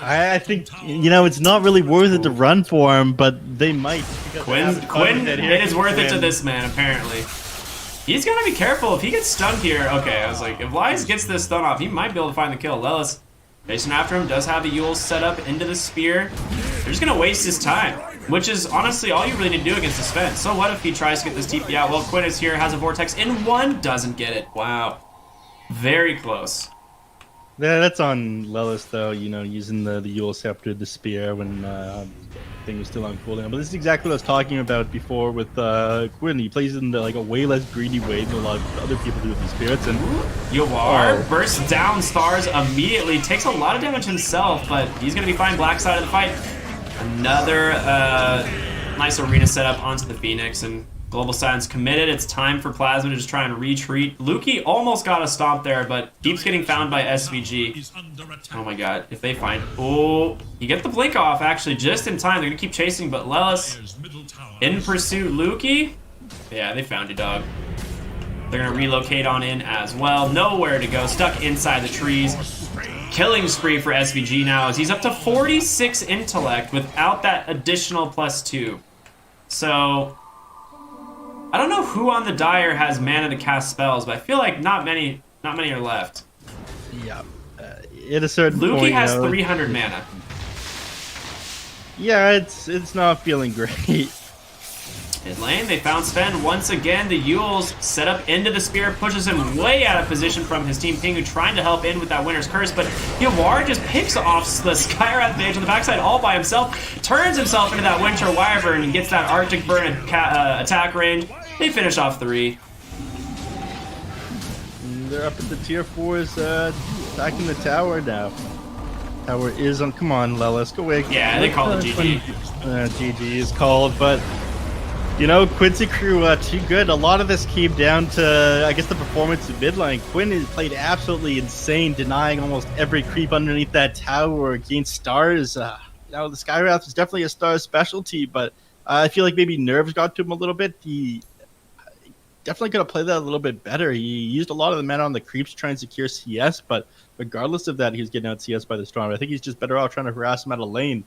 I think, you know, it's not really worth it to run for him, but they might. Quinn, it is worth it to this man, apparently. He's going to be careful. If he gets stunned here, okay, I was like, if Lies gets this stun off, he might be able to find the kill. Lelis, chasing after him, does have the Yule set up into the spear. They're just going to waste his time, which is honestly all you really need to do against the Sven. So what if he tries to get this TP out? Well, Quinn is here, has a Vortex in one, doesn't get it. Wow. Very close. Yeah, that's on Lelis, though, you know, using the Yule Scepter, the spear, when thing was still on cooldown. But this is exactly what I was talking about before with Quinn. He plays in like a way less greedy way than a lot of other people do with these spirits. And Yawar bursts down stars immediately, takes a lot of damage himself, but he's going to be fine black side of the fight. Another nice arena setup onto the Phoenix, and Global Silence committed. It's time for Plasma to just try and retreat. Lukey almost got a stomp there, but keeps getting found by SVG. Oh my god, if they find... Oh, you get the blink off, actually, just in time. They're going to keep chasing, but Lelis in pursuit. Lukey? Yeah, they found you, dog. They're going to relocate on in as well. Nowhere to go. Stuck inside the trees. Killing spree for SVG now as he's up to 46 intellect without that additional +2. So, I don't know who on the Dire has mana to cast spells, but I feel like not many are left. Yeah. At a certain Lukey point, has 300 mana. Yeah, it's not feeling great. Mid lane, they found Sven once again. The Yules set up into the spear, pushes him way out of position from his team. Pingu trying to help in with that Winter's Curse, but Yawar just picks off the Skywrath Mage on the backside all by himself, turns himself into that Winter Wyvern and gets that Arctic Burn attack range. They finish off 3. They're up at the tier 4s, attacking the tower now. Tower is on. Come on, Lelis, go away. Yeah, they call it GG. GG is called, but you know, Quincy crew too good. A lot of this came down to, I guess, the performance of mid lane. Quinn has played absolutely insane, denying almost every creep underneath that tower against stars. You know, the Skywrath is definitely a star specialty, but I feel like maybe nerves got to him a little bit. He definitely could have played that a little bit better. He used a lot of the mana on the creeps to try and secure CS, but regardless of that, he was getting out CS by the Storm. I think he's just better off trying to harass him out of lane.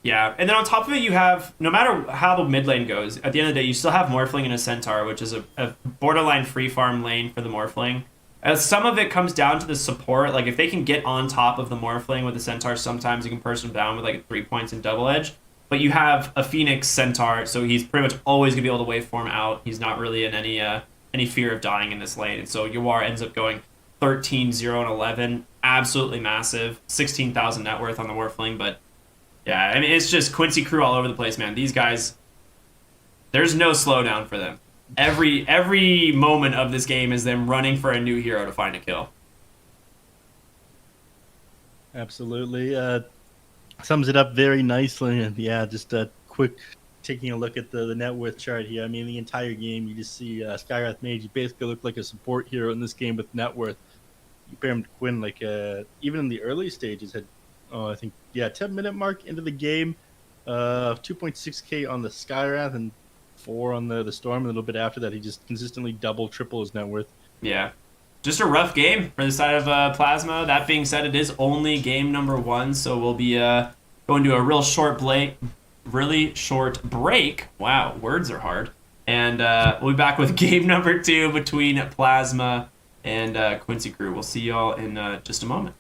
Yeah, and then on top of it, you have, no matter how the mid lane goes, at the end of the day, you still have Morphling and a Centaur, which is a borderline free farm lane for the Morphling. As some of it comes down to the support, like if they can get on top of the Morphling with the Centaur, sometimes you can burst him down with like 3 points in double edge. But you have a Phoenix Centaur, so he's pretty much always going to be able to waveform out. He's not really in any fear of dying in this lane. And so Yawar ends up going 13, 0, and 11. Absolutely massive. 16,000 net worth on the Morphling. But yeah, I mean, it's just Quincy crew all over the place, man. These guys, there's no slowdown for them. Every moment of this game is them running for a new hero to find a kill. Absolutely. Sums it up very nicely. And yeah, just a quick taking a look at the net worth chart here. I mean, the entire game, you just see Skywrath Mage. You basically look like a support hero in this game with net worth. You compare him to Quinn, like even in the early stages, had I think 10-minute mark into the game, 2.6k on the Skywrath and 4 on the Storm. A little bit after that, he just consistently double, triple his net worth. Yeah. Just a rough game for the side of Plasma. That being said, it is only game number 1, so we'll be going to a really short break. Wow, words are hard. And we'll be back with game number 2 between Plasma and Quincy crew. We'll see y'all in just a moment.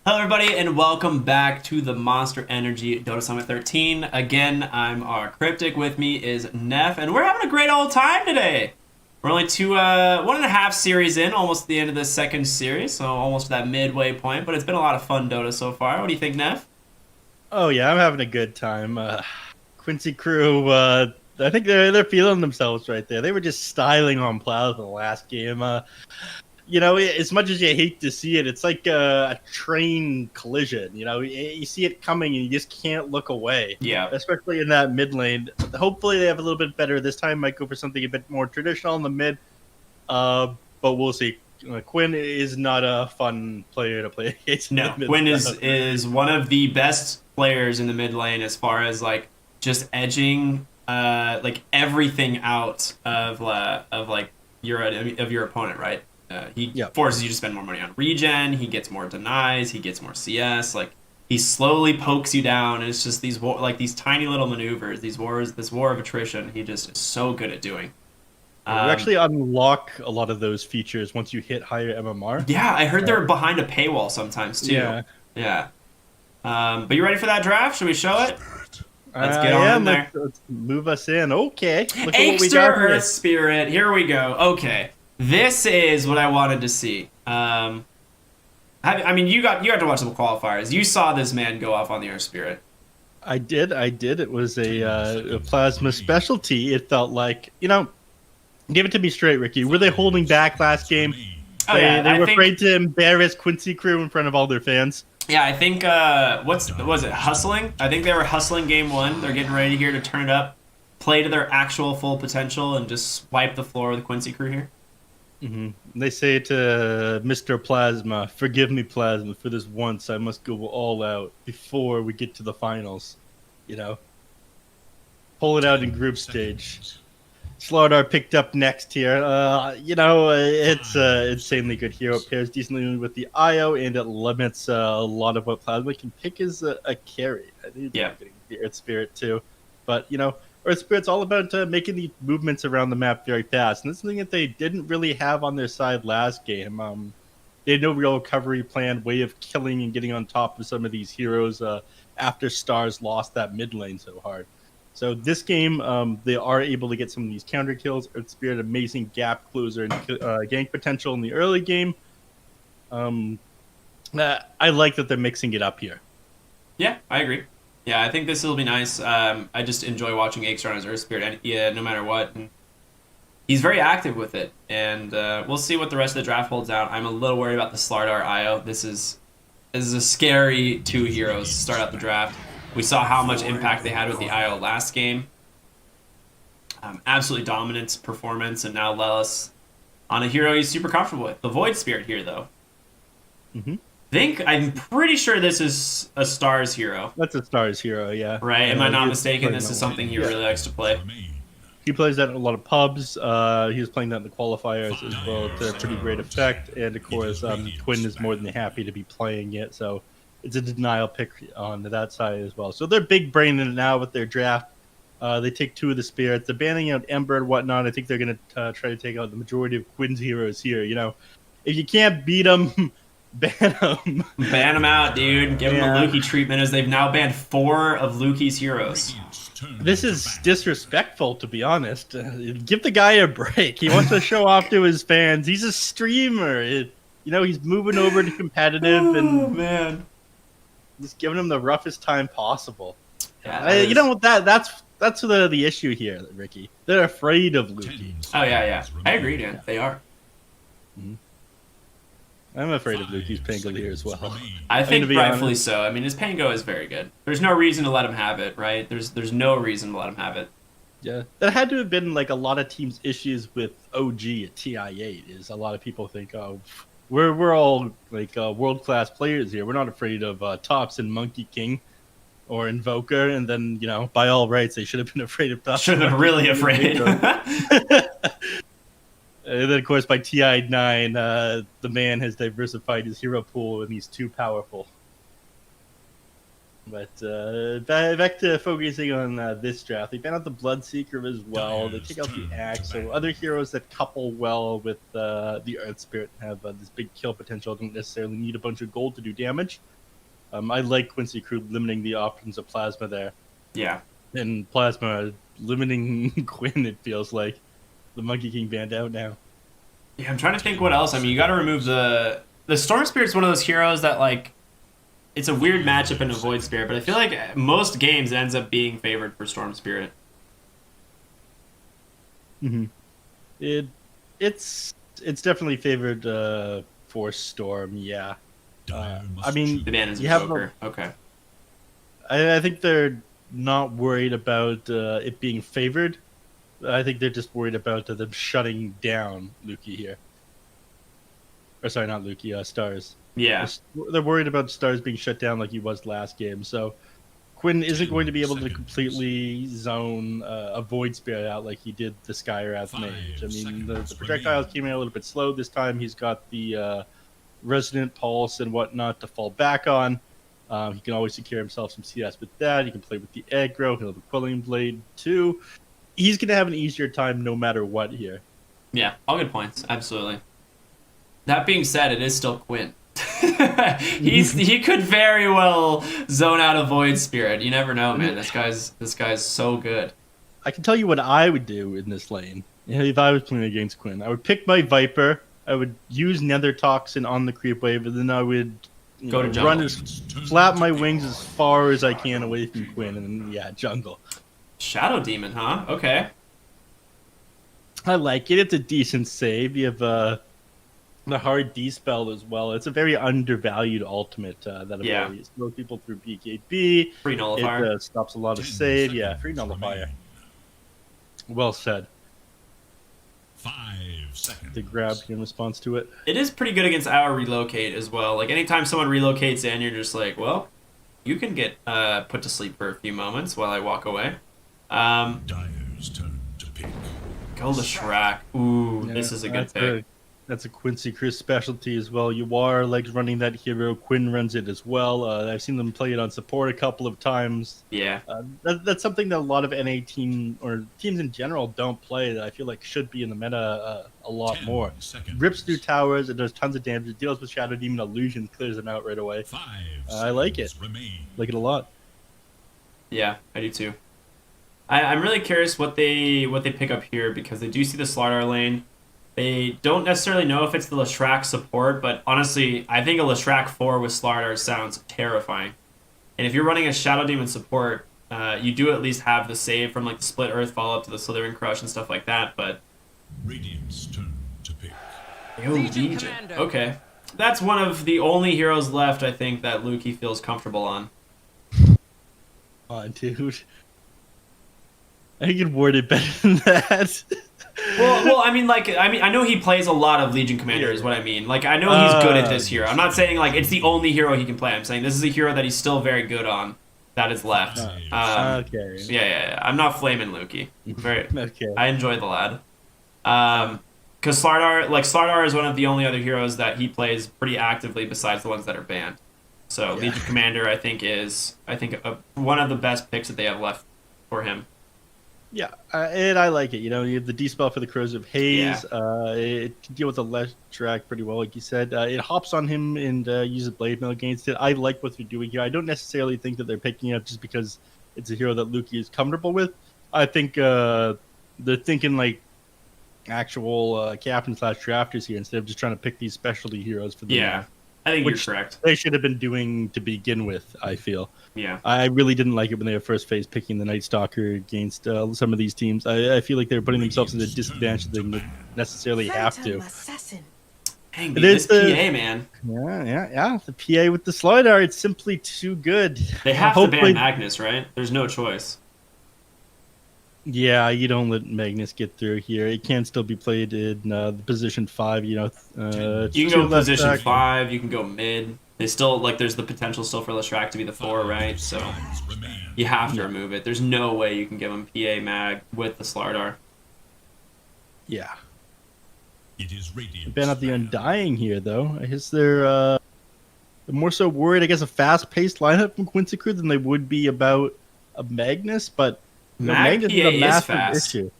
Hello, everybody, and welcome back to the Monster Energy Dota Summit 13. Again, I'm our Cryptic. With me is Neff, and we're having a great old time today. We're only 1.5 series in, almost the end of the second series, so almost that midway point, but it's been a lot of fun Dota so far. What do you think, Neff? Oh yeah, I'm having a good time. Quincy crew, I think they're feeling themselves right there. They were just styling on Plasma the last game. As much as you hate to see it, it's like a train collision. You see it coming and you just can't look away. Yeah. Especially in that mid lane. Hopefully they have a little bit better this time. Might go for something a bit more traditional in the mid. But we'll see. Quinn is not a fun player to play against. No, Quinn is one of the best players in the mid lane as far as like just edging like everything out of your opponent, right? He forces you to spend more money on regen. He gets more denies. He gets more CS. Like he slowly pokes you down. And it's just these tiny little maneuvers. This war of attrition. He just is so good at doing. You actually unlock a lot of those features once you hit higher MMR. Yeah, I heard they're behind a paywall sometimes too. Yeah. But you ready for that draft? Should we show it? Let's get on in there. Let's move us in. Okay. Look at what we got here. Earth Spirit. Here we go. Okay. This is what I wanted to see. You got to watch the qualifiers. You saw this man go off on the Earth Spirit. I did. It was a Plasma specialty. It felt like, give it to me straight, Ricky. Were they holding back last game? They were afraid to embarrass Quincy crew in front of all their fans. Yeah, I think, was it, hustling? I think they were hustling game one. They're getting ready here to turn it up, play to their actual full potential, and just wipe the floor with the Quincy crew here. Mm-hmm. They say to Mr. Plasma, "Forgive me, Plasma, for this once. I must go all out before we get to the finals." Pull it out in group stage. Slardar picked up next here. It's insanely good hero. It pairs decently with the IO, and it limits a lot of what Plasma can pick as a carry. I think getting the Earth Spirit too, but Earth Spirit's all about making the movements around the map very fast, and that's something that they didn't really have on their side last game. They had no real recovery plan, way of killing and getting on top of some of these heroes after Stars lost that mid lane so hard. So this game, they are able to get some of these counter kills. Earth Spirit, amazing gap closer and gank potential in the early game. I like that they're mixing it up here. Yeah, I agree. Yeah, I think this will be nice. I just enjoy watching Aexar on his Earth Spirit, and no matter what. And he's very active with it, and we'll see what the rest of the draft holds out. I'm a little worried about the Slardar IO. This is a scary two heroes to start out the draft. We saw how much impact they had with the IO last game. Absolutely dominant performance, and now Lelis on a hero he's super comfortable with. The Void Spirit here, though. Mm-hmm. I'm pretty sure this is a Stars hero. That's a Stars hero, yeah. Right? Am I not mistaken? This is something he really likes to play. He plays that in a lot of pubs. He was playing that in the qualifiers as well to pretty great effect. And of course, Quinn is more than happy to be playing it. So it's a denial pick on that side as well. So they're big braining it now with their draft. They take two of the spirits. They're banning out Ember and whatnot. I think they're going to try to take out the majority of Quinn's heroes here. If you can't beat them, ban them. Ban them out, dude. Give them a Lukey treatment, as they've now banned 4 of Lukey's heroes. This is disrespectful, to be honest. Give the guy a break. He wants to show off to his fans. He's a streamer. He's moving over to competitive and man, just giving him the roughest time possible. Yeah, that's the issue here, Ricky. They're afraid of Lukey. Oh yeah. I agree, Dan. They are. Mm-hmm. I'm afraid of Lukey's Pango here as well. I think rightfully so. I mean, his Pango is very good. There's no reason to let him have it, right? There's no reason to let him have it. Yeah, that had to have been like a lot of teams' issues with OG at TI8. Is a lot of people think, oh, we're all like world class players here. We're not afraid of Tops and Monkey King or Invoker, and then by all rights they should have been afraid of Tops. Should have been really afraid. And then, of course, by TI9, the man has diversified his hero pool, and he's too powerful. But back to focusing on this draft. They ban out the Bloodseeker as well. They take out the Axe. So other heroes that couple well with the Earth Spirit have this big kill potential. Don't necessarily need a bunch of gold to do damage. I like Quincy Crew limiting the options of Plasma there. Yeah. And Plasma limiting Quinn, it feels like. The Monkey King banned out now. Yeah, I'm trying to think what else. I mean, you got to remove the Storm Spirit's one of those heroes that like it's a weird matchup in a Void Spirit, but I feel like most games it ends up being favored for Storm Spirit. Mm-hmm. It's definitely favored for Storm. Yeah. I mean, The ban is you have Joker. Okay. I think they're not worried about it being favored. I think they're just worried about them shutting down Luki here. Or sorry, not Luki, Stars. Yeah. They're worried about Stars being shut down like he was last game. So Quinn isn't going to be able to completely zone a Void Spirit out like he did the Skywrath Mage. I mean, the projectiles came in a little bit slow this time. He's got the Resonant Pulse and whatnot to fall back on. He can always secure himself some CS with that. He can play with the aggro. He'll have a Quelling Blade too. He's going to have an easier time no matter what here. Yeah, all good points. Absolutely. That being said, it is still Quinn. He could very well zone out a Void Spirit. You never know, man. This guy's so good. I can tell you what I would do in this lane. If I was playing against Quinn, I would pick my Viper. I would use Nether Toxin on the creep wave, and then I would run flap my wings as far as I can away from Quinn, and then, jungle. Shadow Demon, huh? Okay. I like it. It's a decent save. You have the hard D-spell as well. It's a very undervalued ultimate, that ability. Yeah. It slows people through BKB. Free Nullifier. It stops a lot of save. Yeah, free Nullifier. Well said. 5 seconds. To grab in response to it. It is pretty good against our relocate as well. Like anytime someone relocates in, you're just like, well, you can get put to sleep for a few moments while I walk away. Dyer's turn to pick. Go to Shrek. Ooh, Yeah, this is a good pick. That's a Quincy Chris specialty as well. You are like running that hero. Quinn runs it as well. I've seen them play it on support a couple of times. Yeah. That's something that a lot of NA team or teams in general don't play that I feel like should be in the meta a lot more. Rips through towers, it does tons of damage, it deals with Shadow Demon illusion, clears them out right away. I like it. Like it a lot. Yeah, I do too. I'm really curious what they pick up here because they do see the Slardar lane. They don't necessarily know if it's the Leshrac support, but honestly, I think a Leshrac 4 with Slardar sounds terrifying. And if you're running a Shadow Demon support, you do at least have the save from like the Split Earth follow-up to the Slithering Crush and stuff like that, but... Radiant's turn to pick. Legion. Okay. That's one of the only heroes left, I think, that Luki feels comfortable on. Oh, dude. I can word it better than that. Well, I mean, I know he plays a lot of Legion Commander, is what I mean. Like, I know he's good at this hero. I'm not saying like it's the only hero he can play. I'm saying this is a hero that he's still very good on. That is left. Okay. Yeah. I'm not flaming Luki. Okay. I enjoy the lad. Because Slardar is one of the only other heroes that he plays pretty actively besides the ones that are banned. So Legion Commander, I think, is one of the best picks that they have left for him. Yeah, and I like it. You have the D-spell for the Corrosive Haze. Yeah. It can deal with the Leshrac pretty well, like you said. It hops on him and uses Blade Mail against it. I like what they're doing here. I don't necessarily think that they're picking it up just because it's a hero that Luki is comfortable with. I think they're thinking like actual captain/drafters here instead of just trying to pick these specialty heroes for the Yeah, I think you're correct. They should have been doing to begin with, I feel. Yeah. I really didn't like it when they were first faced picking the Night Stalker against some of these teams. I feel like they were putting themselves at a disadvantage that they would necessarily have to. Dang, this PA, man. Yeah. The PA with the Slardar, it's simply too good. They have to ban Magnus, right? There's no choice. Yeah, you don't let Magnus get through here. It can still be played in the position 5, you can go position 5, you can go mid. They still, there's the potential still for Leshrac to be the 4, right? So you have to remove it. There's no way you can give him PA Mag with the Slardar. Yeah. It is Radiant. Ban out the Undying here, though. I guess they're more so worried, I guess, a fast-paced lineup from Quincy Crew than they would be about a Magnus, but Magnus is a massive fast. issue.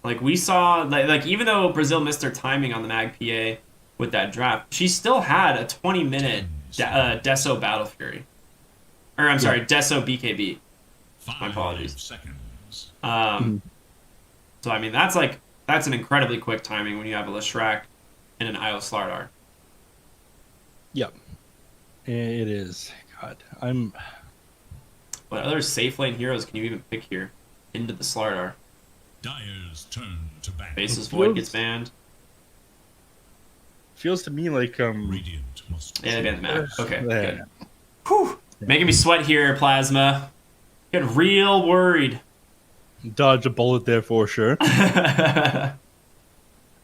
Like, we saw, even though Brazil missed their timing on the Mag PA with that draft, she still had a 20-minute Deso Battle Fury. Or, I'm sorry, Deso BKB. 5 My apologies. seconds. So, I mean, that's an incredibly quick timing when you have a Leshrac and an Io Slardar. Yep. It is. God, What other safe lane heroes can you even pick here into the Slardar? Dire's turn to ban. Faceless Void gets banned. Feels to me like Radiant must Yeah, they banned the map. Okay, Yeah. good. Whew. Making me sweat here, Plasma. Get real worried. dodge a bullet there for sure.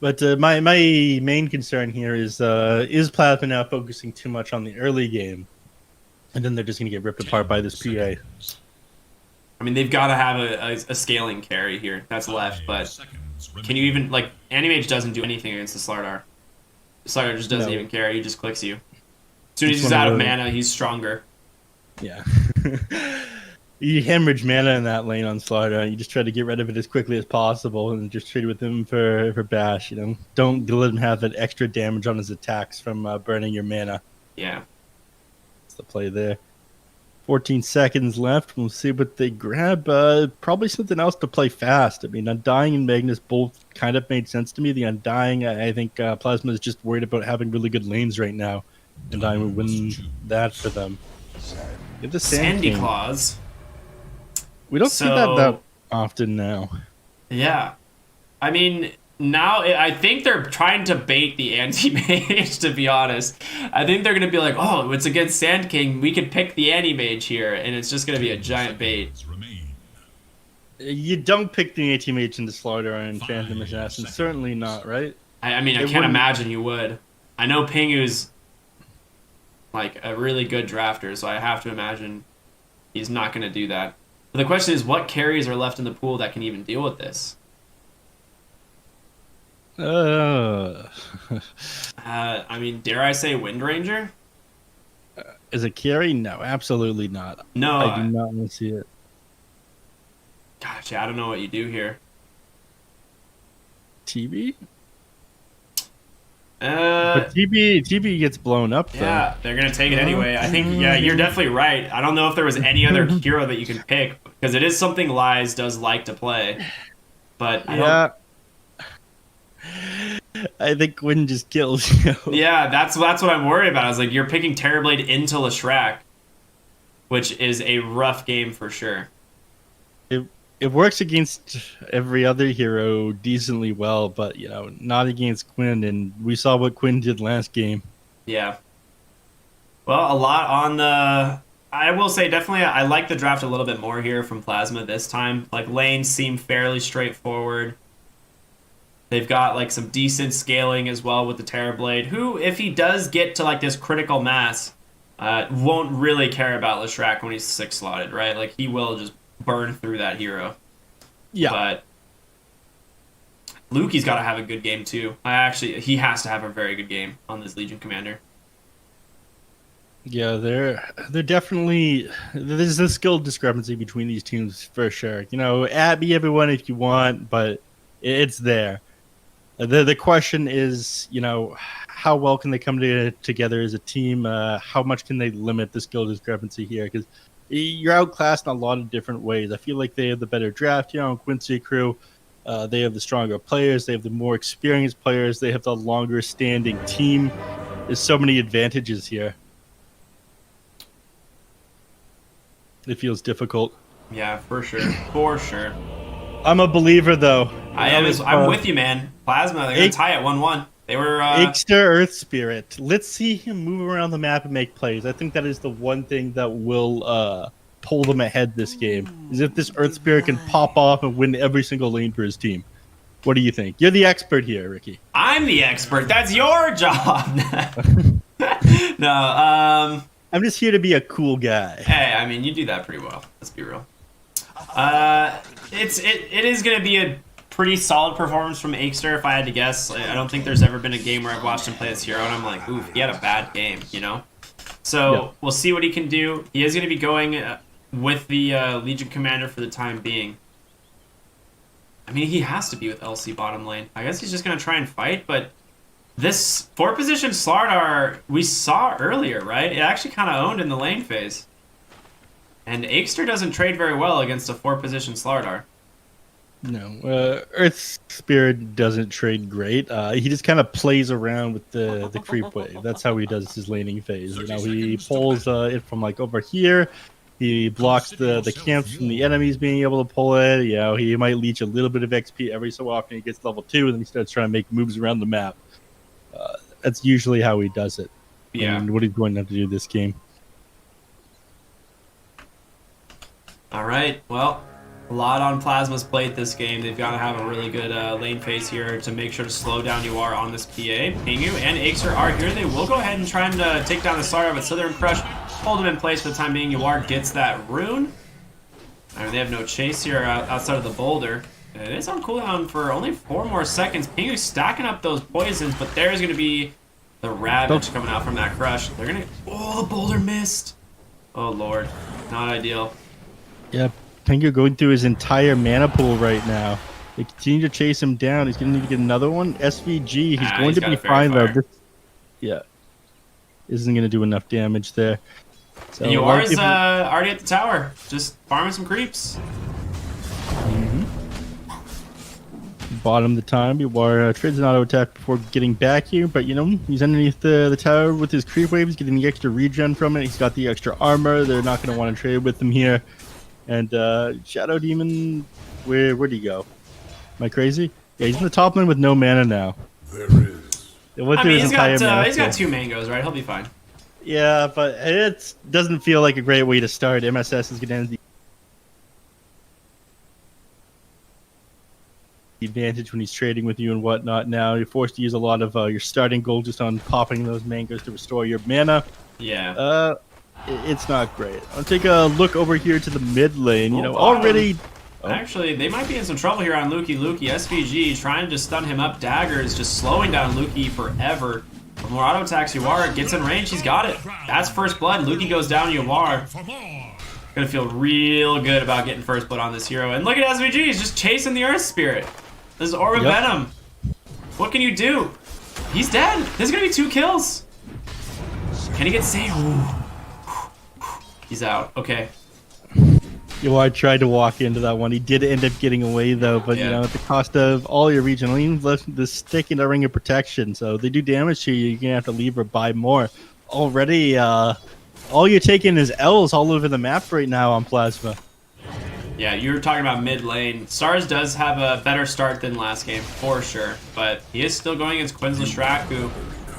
But my main concern here is Plasma now focusing too much on the early game, and then they're just going to get ripped apart by this PA. I mean, they've got to have a scaling carry here that's left, but can you even, like, Animage doesn't do anything against the Slardar. The Slardar just doesn't even care, he just clicks you. As soon as he's out of mana, he's stronger. Yeah. You hemorrhage mana in that lane on Slardar, and you just try to get rid of it as quickly as possible and just trade with him for Bash, you know? Don't let him have that extra damage on his attacks from burning your mana. Yeah. That's the play there. 14 seconds left. We'll see what they grab. Probably something else to play fast. I mean, Undying and Magnus both kind of made sense to me. The Undying, I think Plasma is just worried about having really good lanes right now. Undying would win that for them. Get the Sandy Claws. We don't see that often now. Yeah. I mean, now I think they're trying to bait the anti-mage, to be honest. I think they're going to be like, oh, it's against Sand King. We could pick the anti-mage here, and it's just going to be a giant bait. You don't pick the anti-mage into Slaughter and Phantom Assassin. Certainly not, right? I mean, I can't imagine you would. I know Pingu's like a really good drafter, so I have to imagine he's not going to do that. But the question is, what carries are left in the pool that can even deal with this? I mean, dare I say Wind Ranger? Is it carry? No, absolutely not. No. I do not want to see it. Gosh, I don't know what you do here. TB? But But TB gets blown up, though. yeah, they're going to take it anyway. I think, yeah, you're definitely right. I don't know if there was any other hero that you can pick, because it is something Lies does like to play. But I think Quinn just kills you. Yeah, that's what I'm worried about. I was like, you're picking Terrorblade into Leshrac, which is a rough game for sure. It works against every other hero decently well, but, you know, not against Quinn, and we saw what Quinn did last game. Yeah. Well, a lot on the... I will say, definitely, I like the draft a little bit more here from Plasma this time. Like, lanes seem fairly straightforward. They've got, like, some decent scaling as well with the Terrorblade, who, if he does get to, like, this critical mass, won't really care about Leshrac when he's 6-slotted, right? Like, he will just burn through that hero. Yeah. But Lukey's got to have a good game, too. He has to have a very good game on this Legion Commander. Yeah, they're definitely... There's a skill discrepancy between these teams for sure. You know, at me everyone if you want, but it's there. The question is, you know, how well can they come together as a team? How much can they limit the skill discrepancy here? Because you're outclassed in a lot of different ways. I feel like they have the better draft here on Quincy crew. They have the stronger players. They have the more experienced players. They have the longer standing team. There's so many advantages here. It feels difficult. Yeah, for sure. For sure. I'm a believer, though. I'm with you, man. Plasma, they're going to tie at 1-1. They were... Ixter Earth Spirit. Let's see him move around the map and make plays. I think that is the one thing that will pull them ahead this game. Is if this Earth Spirit can pop off and win every single lane for his team. What do you think? You're the expert here, Ricky. I'm the expert. That's your job. No, I'm just here to be a cool guy. Hey, I mean, you do that pretty well. Let's be real. It is going to be a pretty solid performance from Ixter, if I had to guess. I don't think there's ever been a game where I've watched him play this hero, and I'm like, oof, he had a bad game, you know? So We'll see what he can do. He is going to be going with the Legion Commander for the time being. I mean, he has to be with LC bottom lane. I guess he's just going to try and fight, but This 4th position Slardar we saw earlier, right? It actually kind of owned in the lane phase. And Aikster doesn't trade very well against a 4th position Slardar. No, Earth Spirit doesn't trade great. He just kind of plays around with the creep wave. That's how he does his laning phase. You know, he pulls it from like over here. He blocks the camps from the enemies being able to pull it. You know, he might leech a little bit of XP every so often. He gets level 2, and then he starts trying to make moves around the map. That's usually how he does it. Yeah. And what he's going to have to do this game. All right. Well, a lot on Plasma's plate this game. They've got to have a really good lane phase here to make sure to slow down UR on this PA. Pingu and Aikster are here. They will go ahead and try and take down the Slardar, but Southern Crush hold him in place for the time being. UR gets that rune. I mean, they have no chase here outside of the boulder. It is on cooldown for only 4 more seconds. Pingu stacking up those poisons, but there's going to be the Ravage coming out from that Crush. They're going to... Oh, the boulder missed. Oh, Lord. Not ideal. Yeah, Pingu going through his entire mana pool right now. They continue to chase him down. He's going to need to get another one. SVG, he's going to be fine, though. This, yeah. Isn't going to do enough damage there. So, UR's already at the tower. Just farming some creeps. Bottom the time. UR trades an auto attack before getting back here, but you know, he's underneath the tower with his creep wave. He's getting the extra regen from it. He's got the extra armor. They're not going to want to trade with him here. And Shadow Demon, where'd he go? Am I crazy? Yeah, he's in the top lane with no mana now. There is. I mean, he's got 2 mangoes, right? He'll be fine. Yeah, but it doesn't feel like a great way to start. MSS is going to end the advantage when he's trading with you and whatnot. Now you're forced to use a lot of your starting gold just on popping those mangoes to restore your mana. Yeah. It's not great. I'll take a look over here to the mid lane. You know, already... Actually, they might be in some trouble here on Lukey. SVG trying to stun him up. Daggers just slowing down Lukey forever. For more auto attacks, UR gets in range. He's got it. That's first blood. Lukey goes down. UR gonna feel real good about getting first blood on this hero. And look at SVG. He's just chasing the Earth Spirit. This is Orb of Venom. What can you do? He's dead. There's gonna be 2 kills. Can he get saved? Ooh. He's out. Okay. UR tried to walk into that one. He did end up getting away, though, but, you know, at the cost of all your regional lanes, the stick and a ring of protection. So they do damage to you. You're going to have to leave or buy more. Already, all you're taking is L's all over the map right now on Plasma. Yeah, you were talking about mid lane. Stars does have a better start than last game, for sure. But he is still going against Quincy Strak,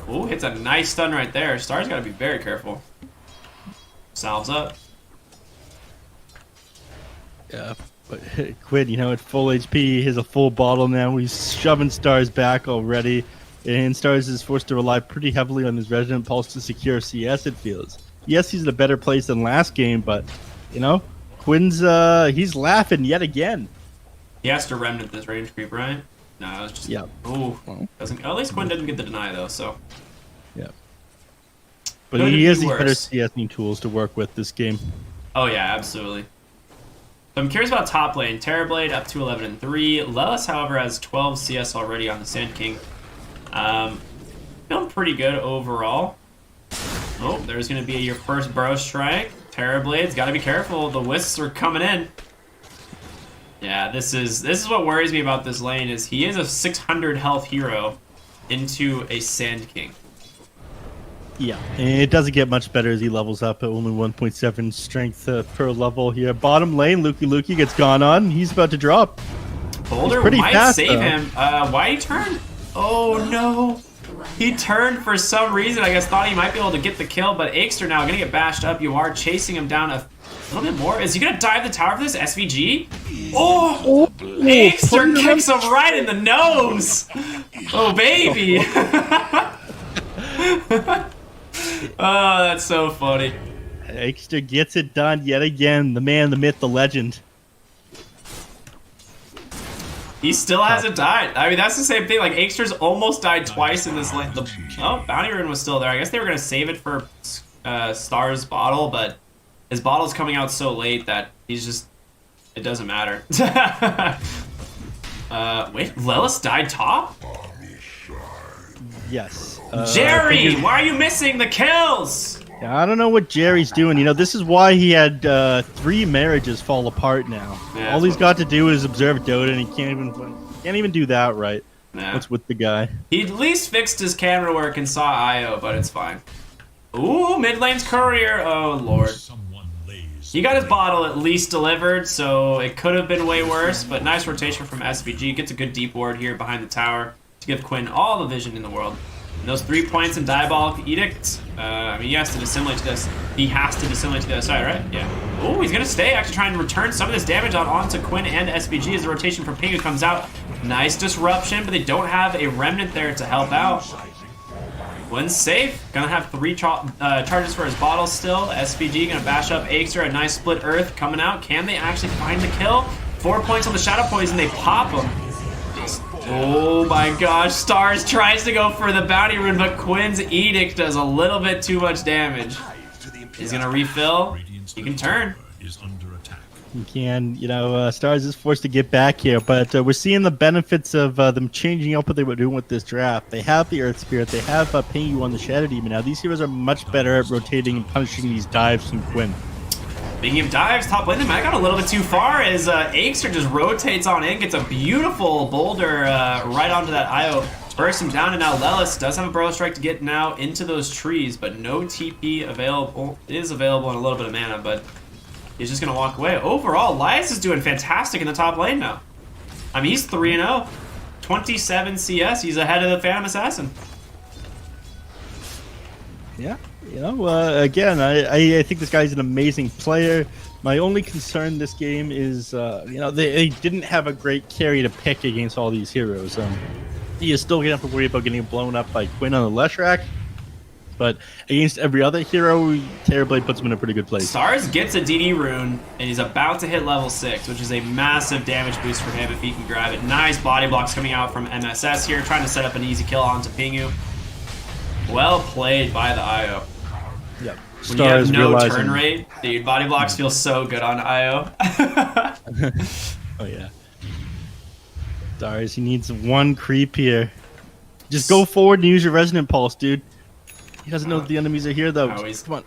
who hits a nice stun right there. Stars got to be very careful. Salves up. Yeah, but Quinn, you know, at full HP, he has a full bottle now. He's shoving Stars back already. And Stars is forced to rely pretty heavily on his Resonant Pulse to secure CS, it feels. Yes, he's in a better place than last game, but, you know, Quinn's, he's laughing yet again. He has to remnant this range creep, right? No, it's just... Yeah. Ooh. Doesn't, at least Quinn didn't get the deny, though, so... Yeah. But he has these better CSing tools to work with this game. Oh, yeah, absolutely. So I'm curious about top lane. Terrorblade up to 11-3. Lelis, however, has 12 CS already on the Sand King. Feeling pretty good overall. Oh, there's going to be your first Burrow Strike. Terrorblade's got to be careful. The Wisps are coming in. Yeah, this is what worries me about this lane is he is a 600 health hero into a Sand King. Yeah, and it doesn't get much better as he levels up at only 1.7 strength per level here. Bottom lane, Lukey gets gone on. He's about to drop. Boulder might fast, save him. Why he turned? Oh no. He turned for some reason. I guess thought he might be able to get the kill, but Aikster now going to get bashed up. You are chasing him down a little bit more. Is he going to dive the tower for this SVG? Oh! Aikster kicks him right in the nose! Oh, baby! Oh, that's so funny. Aikster gets it done yet again. The man, the myth, the legend. He still hasn't died. I mean, that's the same thing. Like, Aikster's almost died twice in this lane. Oh, Bounty Rune was still there. I guess they were going to save it for Star's bottle, but his bottle's coming out so late that he's just... It doesn't matter. Wait, Lelis died top? Yes. Jerry, why are you missing the kills? I don't know what Jerry's doing. You know, this is why he had 3 marriages fall apart now. Yeah, All he's got to do is observe Dota, and he can't even do that right. Yeah. What's with the guy? He at least fixed his camera work and saw IO, but it's fine. Ooh, mid lane's courier. Oh, Lord. Someone lays. He got his bottle at least delivered, so it could have been way worse, but nice rotation from SVG. Gets a good deep ward here behind the tower to give Quinn all the vision in the world. And those 3 points in Diabolic Edict, I mean, he has to dissimulate to this. He has to dissimulate to the other side, right? Yeah. Oh, he's going to stay, actually trying to return some of this damage onto Quinn and SVG as the rotation from Pingu comes out. Nice disruption, but they don't have a Remnant there to help out. Quinn's safe. Gonna have 3 charges for his bottle still. SVG gonna bash up Aexter. A nice split earth coming out. Can they actually find the kill? 4 points on the Shadow Poison. They pop him. Oh my gosh. Stars tries to go for the bounty rune, but Quinn's Edict does a little bit too much damage. He's gonna refill. He can turn. Is under attack. He can, you know, Stars is forced to get back here, but we're seeing the benefits of them changing up what they were doing with this draft. They have the Earth Spirit, they have Pingu on the Shadow Demon. Now these heroes are much better at rotating and punishing these dives from Quinn. Speaking of dives, top lane, they might have got a little bit too far as Aexter just rotates on in, gets a beautiful boulder right onto that IO. Bursts him down, and now Lelis does have a Burrow Strike to get now into those trees, but no TP available. Is available and a little bit of mana, but he's just going to walk away. Overall, Elias is doing fantastic in the top lane now. I mean, he's 3-0. 27 CS. He's ahead of the Phantom Assassin. Yeah, you know, again, I think this guy's an amazing player. My only concern this game is, you know, they didn't have a great carry to pick against all these heroes. He is still going to have to worry about getting blown up by Quinn on the Leshrac. But against every other hero, Terrorblade puts him in a pretty good place. Stars gets a DD rune, and he's about to hit level 6, which is a massive damage boost for him if he can grab it. Nice body blocks coming out from MSS here, trying to set up an easy kill onto Pingu. Well played by the IO. Yep. When you have no turn rate, dude, body blocks feel so good on IO. Oh, yeah. Stars, he needs 1 creep here. Just go forward and use your Resonant Pulse, dude. He doesn't know that the enemies are here, though. Oh, Come on.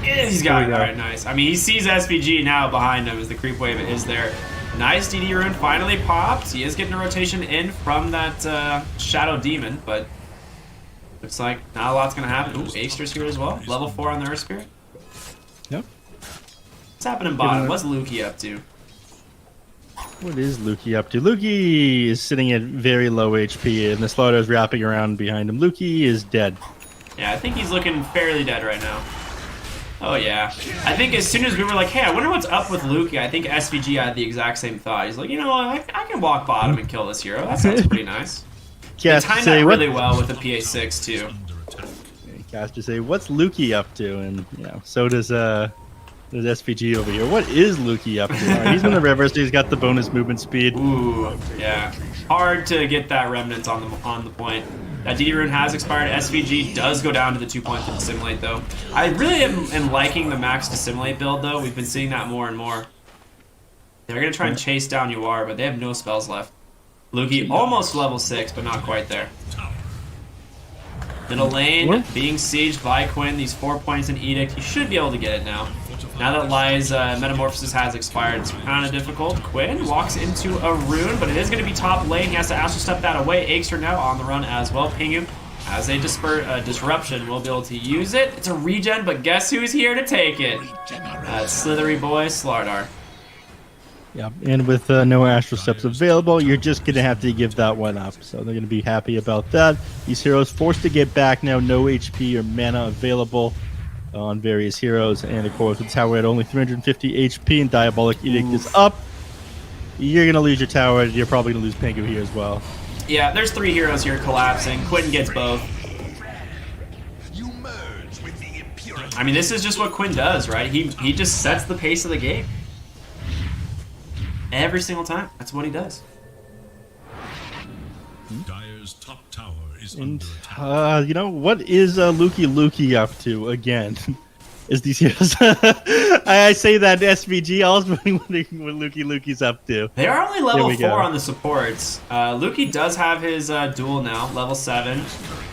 He's got it. All right, nice. I mean, he sees SVG now behind him as the creep wave is there. Nice DD rune finally popped. He is getting a rotation in from that Shadow Demon, but looks like not a lot's going to happen. Ooh, Aexter's here as well. Level 4 on the Earth Spirit. Yep. What's happening bottom? What's Lukey up to? What is Lukey up to? Lukey is sitting at very low HP, and the Slaughter is wrapping around behind him. Lukey is dead. Yeah, I think he's looking fairly dead right now. Oh, yeah. I think as soon as we were like, hey, I wonder what's up with Lukey, I think SVG had the exact same thought. He's like, you know what, I can walk bottom and kill this hero. That sounds pretty nice. They timed that really well with the PA6, too. Caster say, what's Lukey up to? And, you know, so does SVG over here. What is Lukey up to? All right, he's in the reverse. He's got the bonus movement speed. Ooh, yeah. Hard to get that remnant on the point. That DD rune has expired. SVG does go down to the 2 points to dissimulate, though. I really am liking the max dissimulate build, though. We've been seeing that more and more. They're going to try and chase down UR, but they have no spells left. Lukey almost level 6, but not quite there. Middle lane being sieged by Quinn. These 4 points in Edict. He should be able to get it now. Now that Lai's Metamorphosis has expired, it's kind of difficult. Quinn walks into a rune, but it is going to be top lane. He has to Astral Step that away. Aexter now on the run as well. Pingu, as a disruption, will be able to use it. It's a regen, but guess who's here to take it? Slithery boy, Slardar. Yeah, and with no Astral Steps available, you're just going to have to give that one up. So they're going to be happy about that. These heroes forced to get back now. No HP or mana available on various heroes. And of course, with tower at only 350 HP and Diabolic Edict is up, you're going to lose your tower. You're probably going to lose Pingu here as well. Yeah, there's 3 heroes here collapsing. Quinn gets both. I mean, this is just what Quinn does, right? He just sets the pace of the game. Every single time. That's what he does. Dire's top tower is under attack. You know, what is Lukey up to again? is these heroes. I say that SVG also when Luki's up to. They are only level There we 4 go. on the supports. Luki does have his duel now, level 7.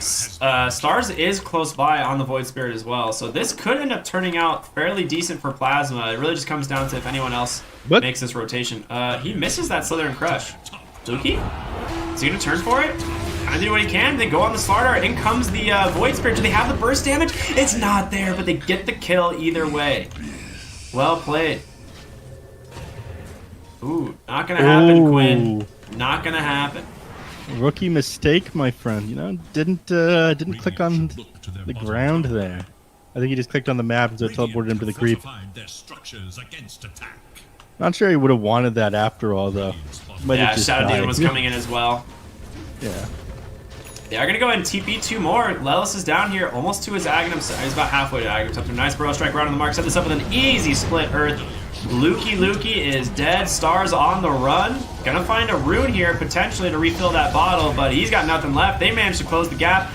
Stars is close by on the Void Spirit as well, so this could end up turning out fairly decent for Plasma. It really just comes down to if anyone else What? makes this rotation. He misses that Slither and Crush. Luki? Is he gonna turn for it? Trying to do what he can. They go on the Slardar. In comes the Void Spirit. Do they have the burst damage? It's not there, but they get the kill either way. Well played. Ooh, not gonna happen, Ooh. Quinn. Not gonna happen. Rookie mistake, my friend. You know, didn't click on the ground there. I think he just clicked on the map and so it teleported him to the creep. Not sure he would have wanted that after all, though. Might Yeah, have just Shadow Demon died. was coming in as well. Yeah. They are gonna go ahead and TP 2 more. Lelis is down here, almost to his Aghanim. He's about halfway to Aghanim Scepter. Nice Burrow Strike right on the mark. Set this up with an easy split Earth. Luki is dead. Stars on the run. Gonna find a rune here, potentially, to refill that bottle, but he's got nothing left. They managed to close the gap.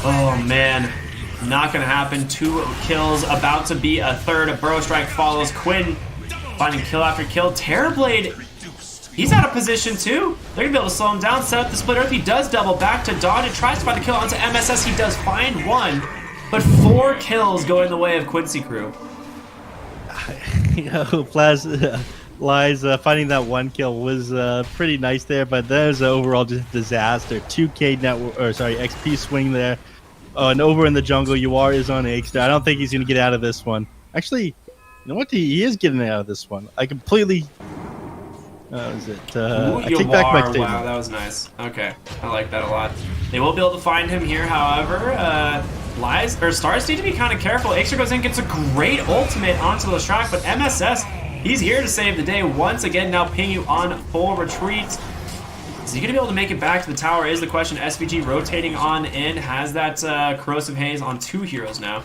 Oh, man. Not gonna happen. 2 kills, about to be a third. A Burrow Strike follows. Quinn finding kill after kill. Terrorblade, he's out of position too. They're gonna be able to slow him down, set up the split Earth. He does double back to Dawn and tries to find the kill onto MSS. He does find 1, but 4 kills going the way of Quincy crew. You know, Lies finding that 1 kill was pretty nice there, but there's an overall just disaster. 2K XP swing there. Oh, and over in the jungle, UR is on X. I don't think he's gonna get out of this one. Actually, you know what? He is getting out of this one. I completely. Is it? Ooh, I take back my statement. Wow, that was nice. Okay, I like that a lot. They will be able to find him here, however. Stars need to be kind of careful. Ixer goes in, gets a great ultimate onto the Leshrac, but MSS, he's here to save the day once again. Now ping you on full retreat. Is he going to be able to make it back to the tower is the question. SVG rotating on in, has that Corrosive Haze on 2 heroes now.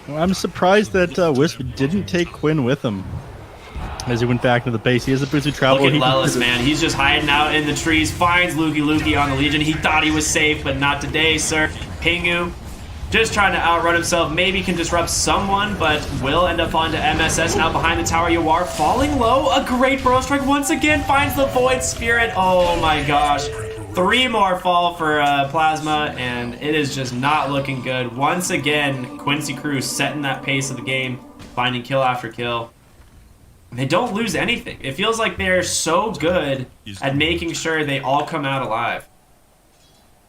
Well, I'm surprised that Wisp didn't take Quinn with him as he went back to the base. He has a boosted travel. Look at Lelis, man. He's just hiding out in the trees. Finds Luki on the Legion. He thought he was safe, but not today, sir. Pingu just trying to outrun himself. Maybe can disrupt someone, but will end up onto MSS. Now behind the tower, you are falling low. A great Burrow Strike once again finds the Void Spirit. Oh my gosh. 3 more fall for Plasma, and it is just not looking good. Once again, Quincy crew setting that pace of the game, finding kill after kill. They don't lose anything. It feels like they're so good at making sure they all come out alive.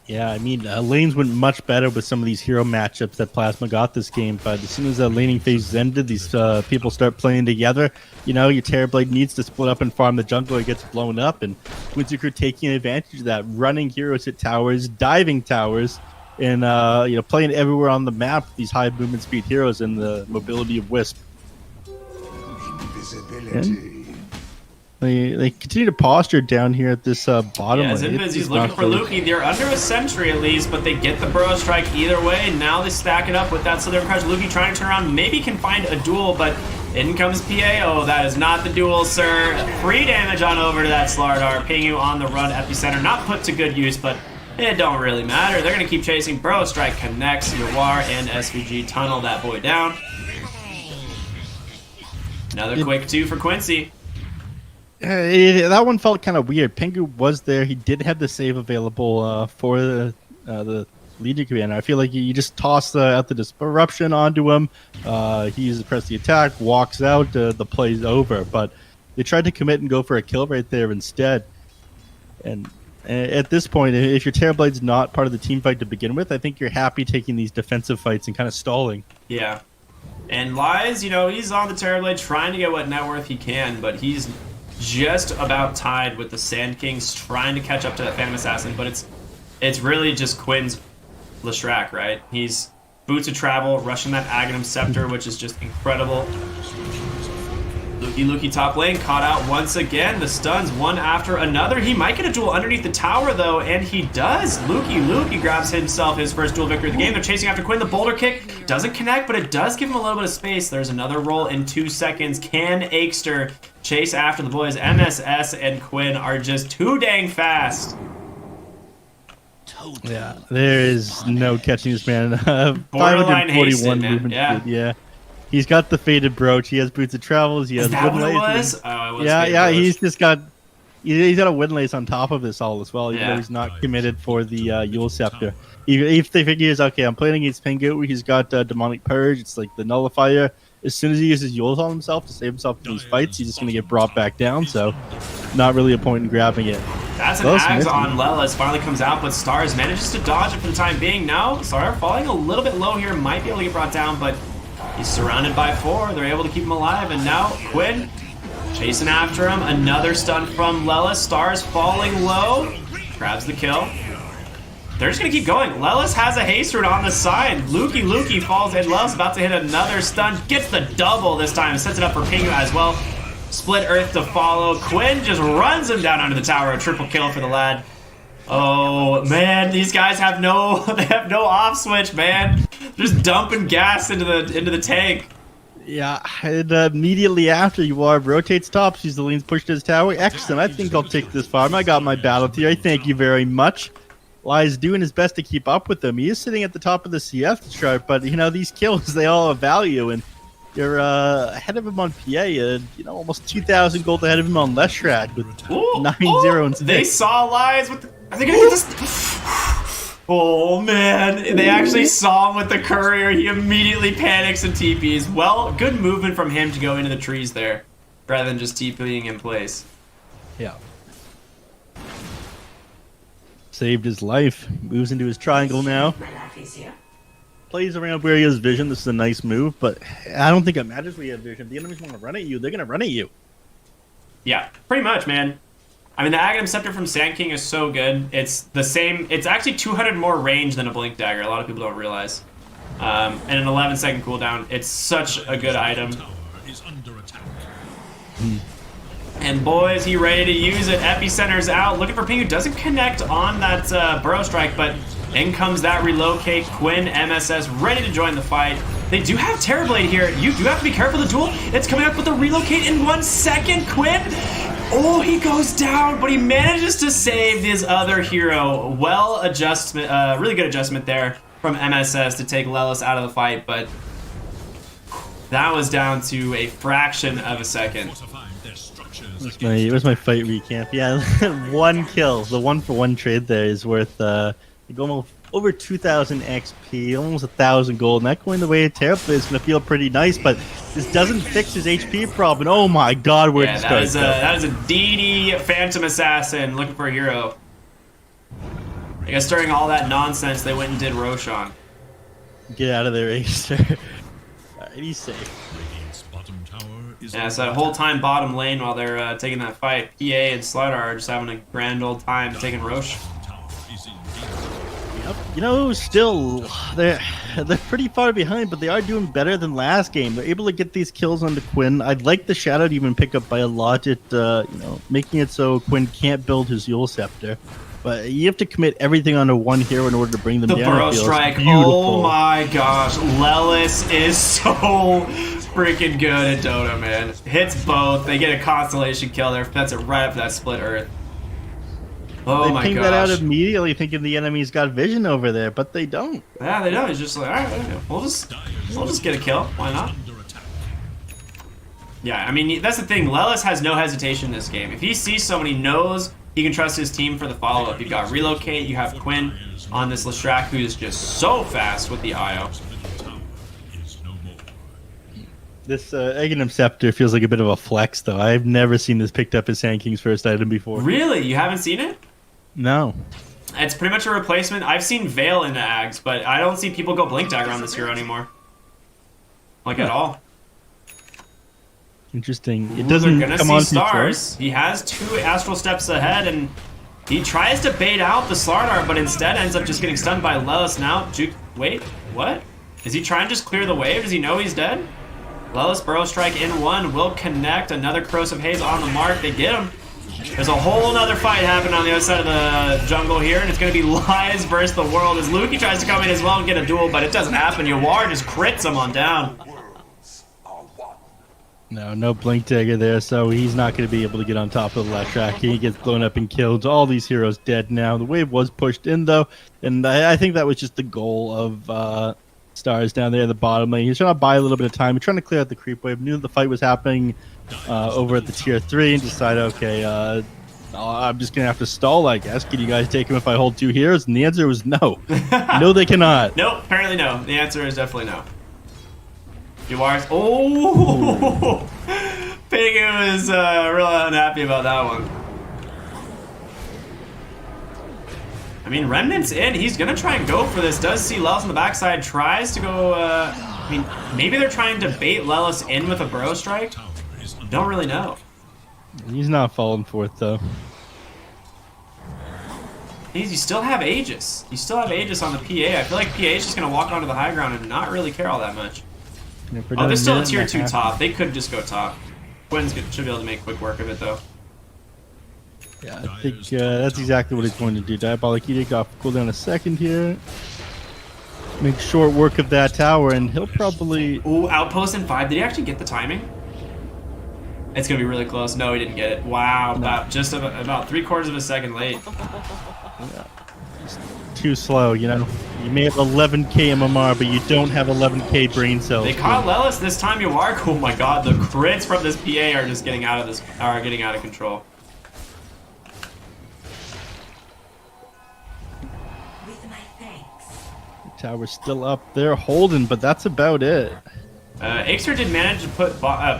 Yeah, I mean, lanes went much better with some of these hero matchups that Plasma got this game, but as soon as the laning phase ended, these people start playing together. You know, your Terrorblade needs to split up and farm the jungle, it gets blown up, and Quincy crew taking advantage of that, running heroes at towers, diving towers, and you know, playing everywhere on the map with these high movement speed heroes and the mobility of Wisp. And they continue to posture down here at this bottom Yeah, lane. He's looking for Luki. They're under a sentry at least, but they get the Burrow Strike either way. Now they stack it up with that Slither Crush. Luki trying to turn around, maybe can find a duel, but in comes PA. Oh, that is not the duel, sir. 3 damage on over to that Slardar. Pingu on the run, Epicenter. Not put to good use, but it don't really matter. They're going to keep chasing. Burrow Strike connects. Yawar and SVG tunnel that boy down. Another quick 2 for Quincy. That one felt kind of weird. Pingu was there. He did have the save available for the Legion commander. I feel like you just toss out the disruption onto him. He's pressed the attack, walks out, the play's over. But they tried to commit and go for a kill right there instead. And at this point, if your Terrorblade's not part of the team fight to begin with, I think you're happy taking these defensive fights and kind of stalling. Yeah. And Lies, you know, he's on the Terrorblade trying to get what net worth he can, but he's just about tied with the Sand Kings trying to catch up to that Phantom Assassin, but it's really just Quinn's Leshrac, right? He's boots of travel, rushing that Aghanim Scepter, which is just incredible. Luki top lane, caught out once again. The stuns one after another. He might get a duel underneath the tower, though, and he does. Luki grabs himself his first duel victory of the game. They're chasing after Quinn. The boulder kick doesn't connect, but it does give him a little bit of space. There's another roll in 2 seconds. Can Aikster chase after the boys? MSS and Quinn are just too dang fast. Yeah, there is no catching this man. Borderline 541 hasted, man. movement Yeah. speed. Yeah, he's got the faded brooch. He has boots of travels. He has Is that wooden what it lace. was? Oh, it was Yeah, faded yeah. brooch. He's just got. He's got a wooden lace on top of this all as well, even Yeah. though he's not committed for the Yule Scepter. If they figures, okay, I'm playing against Pengu, he's got Demonic Purge, it's like the Nullifier. As soon as he uses Yules on himself to save himself in these fights, he's just going to get brought back down, so not really a point in grabbing it. That's an Well, Ags Smith- on Lelis. Finally comes out, but Stars manages to dodge it for the time being. Now, Star falling a little bit low here, might be able to get brought down, but he's surrounded by 4. They're able to keep him alive, and now Quinn chasing after him. Another stun from Lelis. Stars falling low. Grabs the kill. They're just going to keep going. Lelis has a haste root on the side. Lukey falls in. Lelis about to hit another stun. Gets the double this time. Sets it up for Pingu as well. Split Earth to follow. Quinn just runs him down under the tower. A triple kill for the lad. Oh, man. These guys have no they have no off switch, man. Just dumping gas into the tank. Yeah, and immediately after you are rotates top, sees the lanes pushed to his tower. Excellent. I think I'll take this farm. I got my battle theory. Thank you very much. Lies doing his best to keep up with him. He is sitting at the top of the CF chart, but you know these kills they all have value, and you're ahead of him on PA. Almost 2,000 gold ahead of him on Leshrac with 9-0 and 6. They saw Lies with. Are they gonna get this? Oh man, they actually saw him with the courier. He immediately panics and TPs. Well, good movement from him to go into the trees there, rather than just TPing in place. Yeah. Saved his life. Moves into his triangle now. Plays around where he has vision. This is a nice move, but I don't think it matters where you have vision. If the enemies want to run at you, they're going to run at you. Yeah, pretty much, man. I mean, the Aghanim Scepter from Sand King is so good. It's the same. It's actually 200 more range than a Blink Dagger. A lot of people don't realize. And an 11-second cooldown. It's such a good item. Tower is under attack. And boys, he ready to use it. Epicenter's out. Looking for Pingu. Doesn't connect on that Burrow Strike, but in comes that relocate. Quinn, MSS, ready to join the fight. They do have Terrorblade here. You do have to be careful of the duel. It's coming up with a relocate in 1 second. Quinn. Oh, he goes down, but he manages to save his other hero. Really good adjustment there from MSS to take Lelis out of the fight, but that was down to a fraction of a second. Where's my fight recap? Yeah, 1 kill. The 1-for-1 trade there is worth going over 2,000 XP, almost 1,000 gold. Not going the way of Terrorblade is going to feel pretty nice, but this doesn't fix his HP problem. Oh my god, where Yeah, that is a DD Phantom Assassin looking for a hero. I guess during all that nonsense, they went and did Roshan. Get out of there, Acer. Alright, he's safe. Radiant's bottom tower is Yeah, so that whole time bottom lane while they're taking that fight, PA and Slider are just having a grand old time taking Rosh. tower is in Yep. Still, they're pretty far behind, but they are doing better than last game. They're able to get these kills onto Quinn. I'd like the Shadow to even pick up by a lot, making it so Quinn can't build his Yule Scepter. But you have to commit everything onto one hero in order to bring them The down. Burrow It feels Strike, beautiful. oh my gosh. Lelis is so freaking good at Dota, man. Hits both, they get a Constellation kill there, that's it right up that Split Earth. Oh They my ping gosh. that out immediately thinking the enemy's got vision over there, but they don't. Yeah, they don't. It's just like, alright, okay, we'll just get a kill. Why not? under attack. Yeah, I mean, that's the thing. Lelis has no hesitation in this game. If he sees someone, he knows he can trust his team for the follow-up. You've got Relocate, you have Quinn on this Leshrac, who is just so fast with the IO. Middle tower is no more. This Aghanim Scepter feels like a bit of a flex, though. I've never seen this picked up as Sand King's first item before. Really? You haven't seen it? No. It's pretty much a replacement. I've seen Veil into Ags, but I don't see people go Blink Dagger on this hero anymore. Like, at all. Interesting. It Ooh, doesn't they're gonna come see on Stars. He has 2 Astral Steps ahead, and he tries to bait out the Slardar, but instead ends up just getting stunned by Lelis now. Wait, what? Is he trying to just clear the wave? Does he know he's dead? Lelis Burrow Strike in 1 will connect. Another Corrosive Haze on the mark. They get him. There's a whole other fight happening on the other side of the jungle here, and it's going to be Lies versus the World as Lukey tries to come in as well and get a duel, but it doesn't happen. Yawar just crits him on down. No blink dagger there, so he's not going to be able to get on top of the last track. He gets blown up and killed. All these heroes dead now. The wave was pushed in, though, and I think that was just the goal of Stars down there at the bottom lane. He's trying to buy a little bit of time. He's trying to clear out the creep wave. Knew the fight was happening over at the tier 3 and decided, okay, I'm just going to have to stall, I guess. Can you guys take him if I hold 2 heroes? And the answer was no. No, they cannot. Nope, apparently no. The answer is definitely no. Yuwar's. Oh! Pegu is real unhappy about that one. I mean, Remnant's in. He's going to try and go for this. Does see Lelis on the backside. Tries to go... I mean, maybe they're trying to bait Lelis in with a Burrow Strike. Don't really know. He's not falling for it, though. You still have Aegis. You still have Aegis on the PA. I feel like PA is just going to walk onto the high ground and not really care all that much. Yeah, Oh, there's still a tier 2 top. They could just go top. Quinn's should be able to make quick work of it, though. Yeah, I think that's exactly what he's going to do. Diabolic Edict off cooldown a second here. Make short work of that tower, and he'll probably... Ooh, outpost in 5. Did he actually get the timing? It's going to be really close. No, he didn't get it. Wow, about 3/4 of a second late. Yeah. Too slow, you know. You may have 11k MMR, but you don't have 11k brain cells. They caught Lelis this time. Yuwar. Oh my god, the crits from this PA are just getting out of control. The tower's still up there holding, but that's about it. Ixer did manage to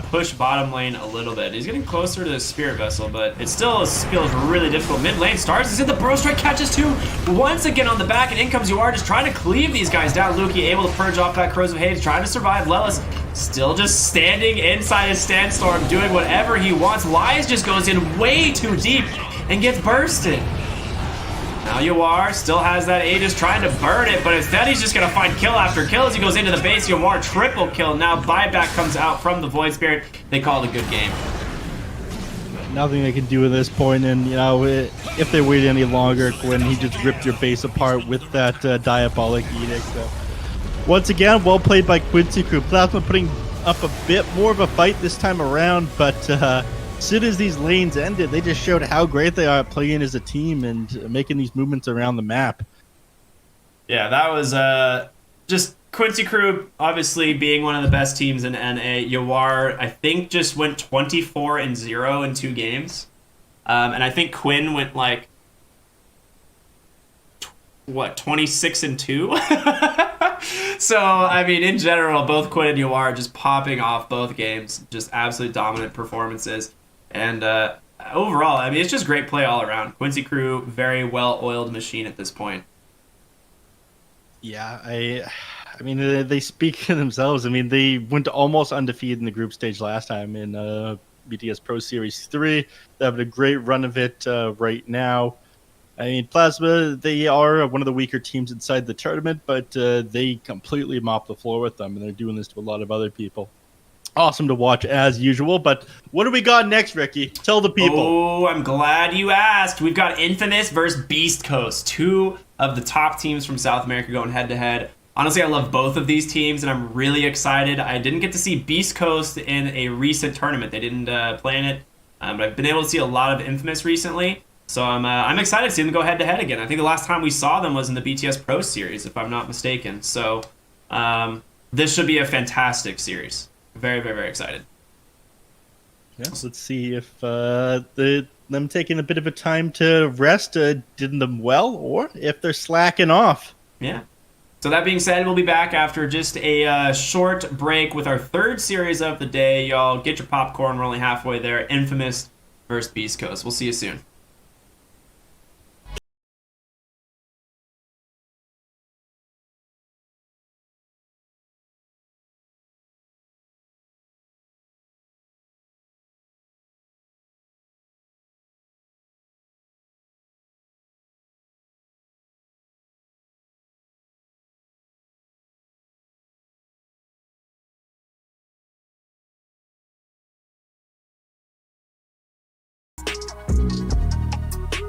push bottom lane a little bit. He's getting closer to the Spirit Vessel, but it still feels really difficult. Mid lane, Stars is in the Burrow Strike, catches 2 once again on the back, and in comes Yuar, just trying to cleave these guys down. Luki able to purge off that Corrosive Haze, trying to survive. Lelis still just standing inside his Sandstorm, doing whatever he wants. Wise just goes in way too deep and gets bursted. Now Yuar still has that Aegis trying to burn it, but instead he's just going to find kill after kill as he goes into the base. Yuar triple kill. Now buyback comes out from the Void Spirit. They call it a good game. Nothing they can do at this point, and you know, if they wait any longer, Quinn, he just ripped your base apart with that Diabolic Edict. So, once again, well played by Quincy Crew. Plasma putting up a bit more of a fight this time around, but as soon as these lanes ended, they just showed how great they are at playing as a team and making these movements around the map. Yeah, that was just Quincy Crew, obviously being one of the best teams in NA. Yuar, I think, just went 24-0 in 2 games. And I think Quinn went like, 26-2? So, I mean, in general, both Quinn and Yuar just popping off both games. Just absolutely dominant performances. And overall, I mean, it's just great play all around. Quincy Crew, very well-oiled machine at this point. Yeah, I mean, they speak for themselves. I mean, they went almost undefeated in the group stage last time in BTS Pro Series 3. They're having a great run of it right now. I mean, Plasma, they are one of the weaker teams inside the tournament, but they completely mop the floor with them, and they're doing this to a lot of other people. Awesome to watch as usual, but what do we got next, Ricky? Tell the people. Oh, I'm glad you asked. We've got Infamous versus Beast Coast, 2 of the top teams from South America going head-to-head. Honestly, I love both of these teams, and I'm really excited. I didn't get to see Beast Coast in a recent tournament. They didn't play in it, but I've been able to see a lot of Infamous recently. So I'm excited to see them go head-to-head again. I think the last time we saw them was in the BTS Pro Series, if I'm not mistaken. So this should be a fantastic series. Very, very, very excited. Yeah, let's see if them taking a bit of a time to rest did them well, or if they're slacking off. Yeah. So that being said, we'll be back after just a short break with our 3rd series of the day. Y'all get your popcorn. We're only halfway there. Infamous versus Beast Coast. We'll see you soon.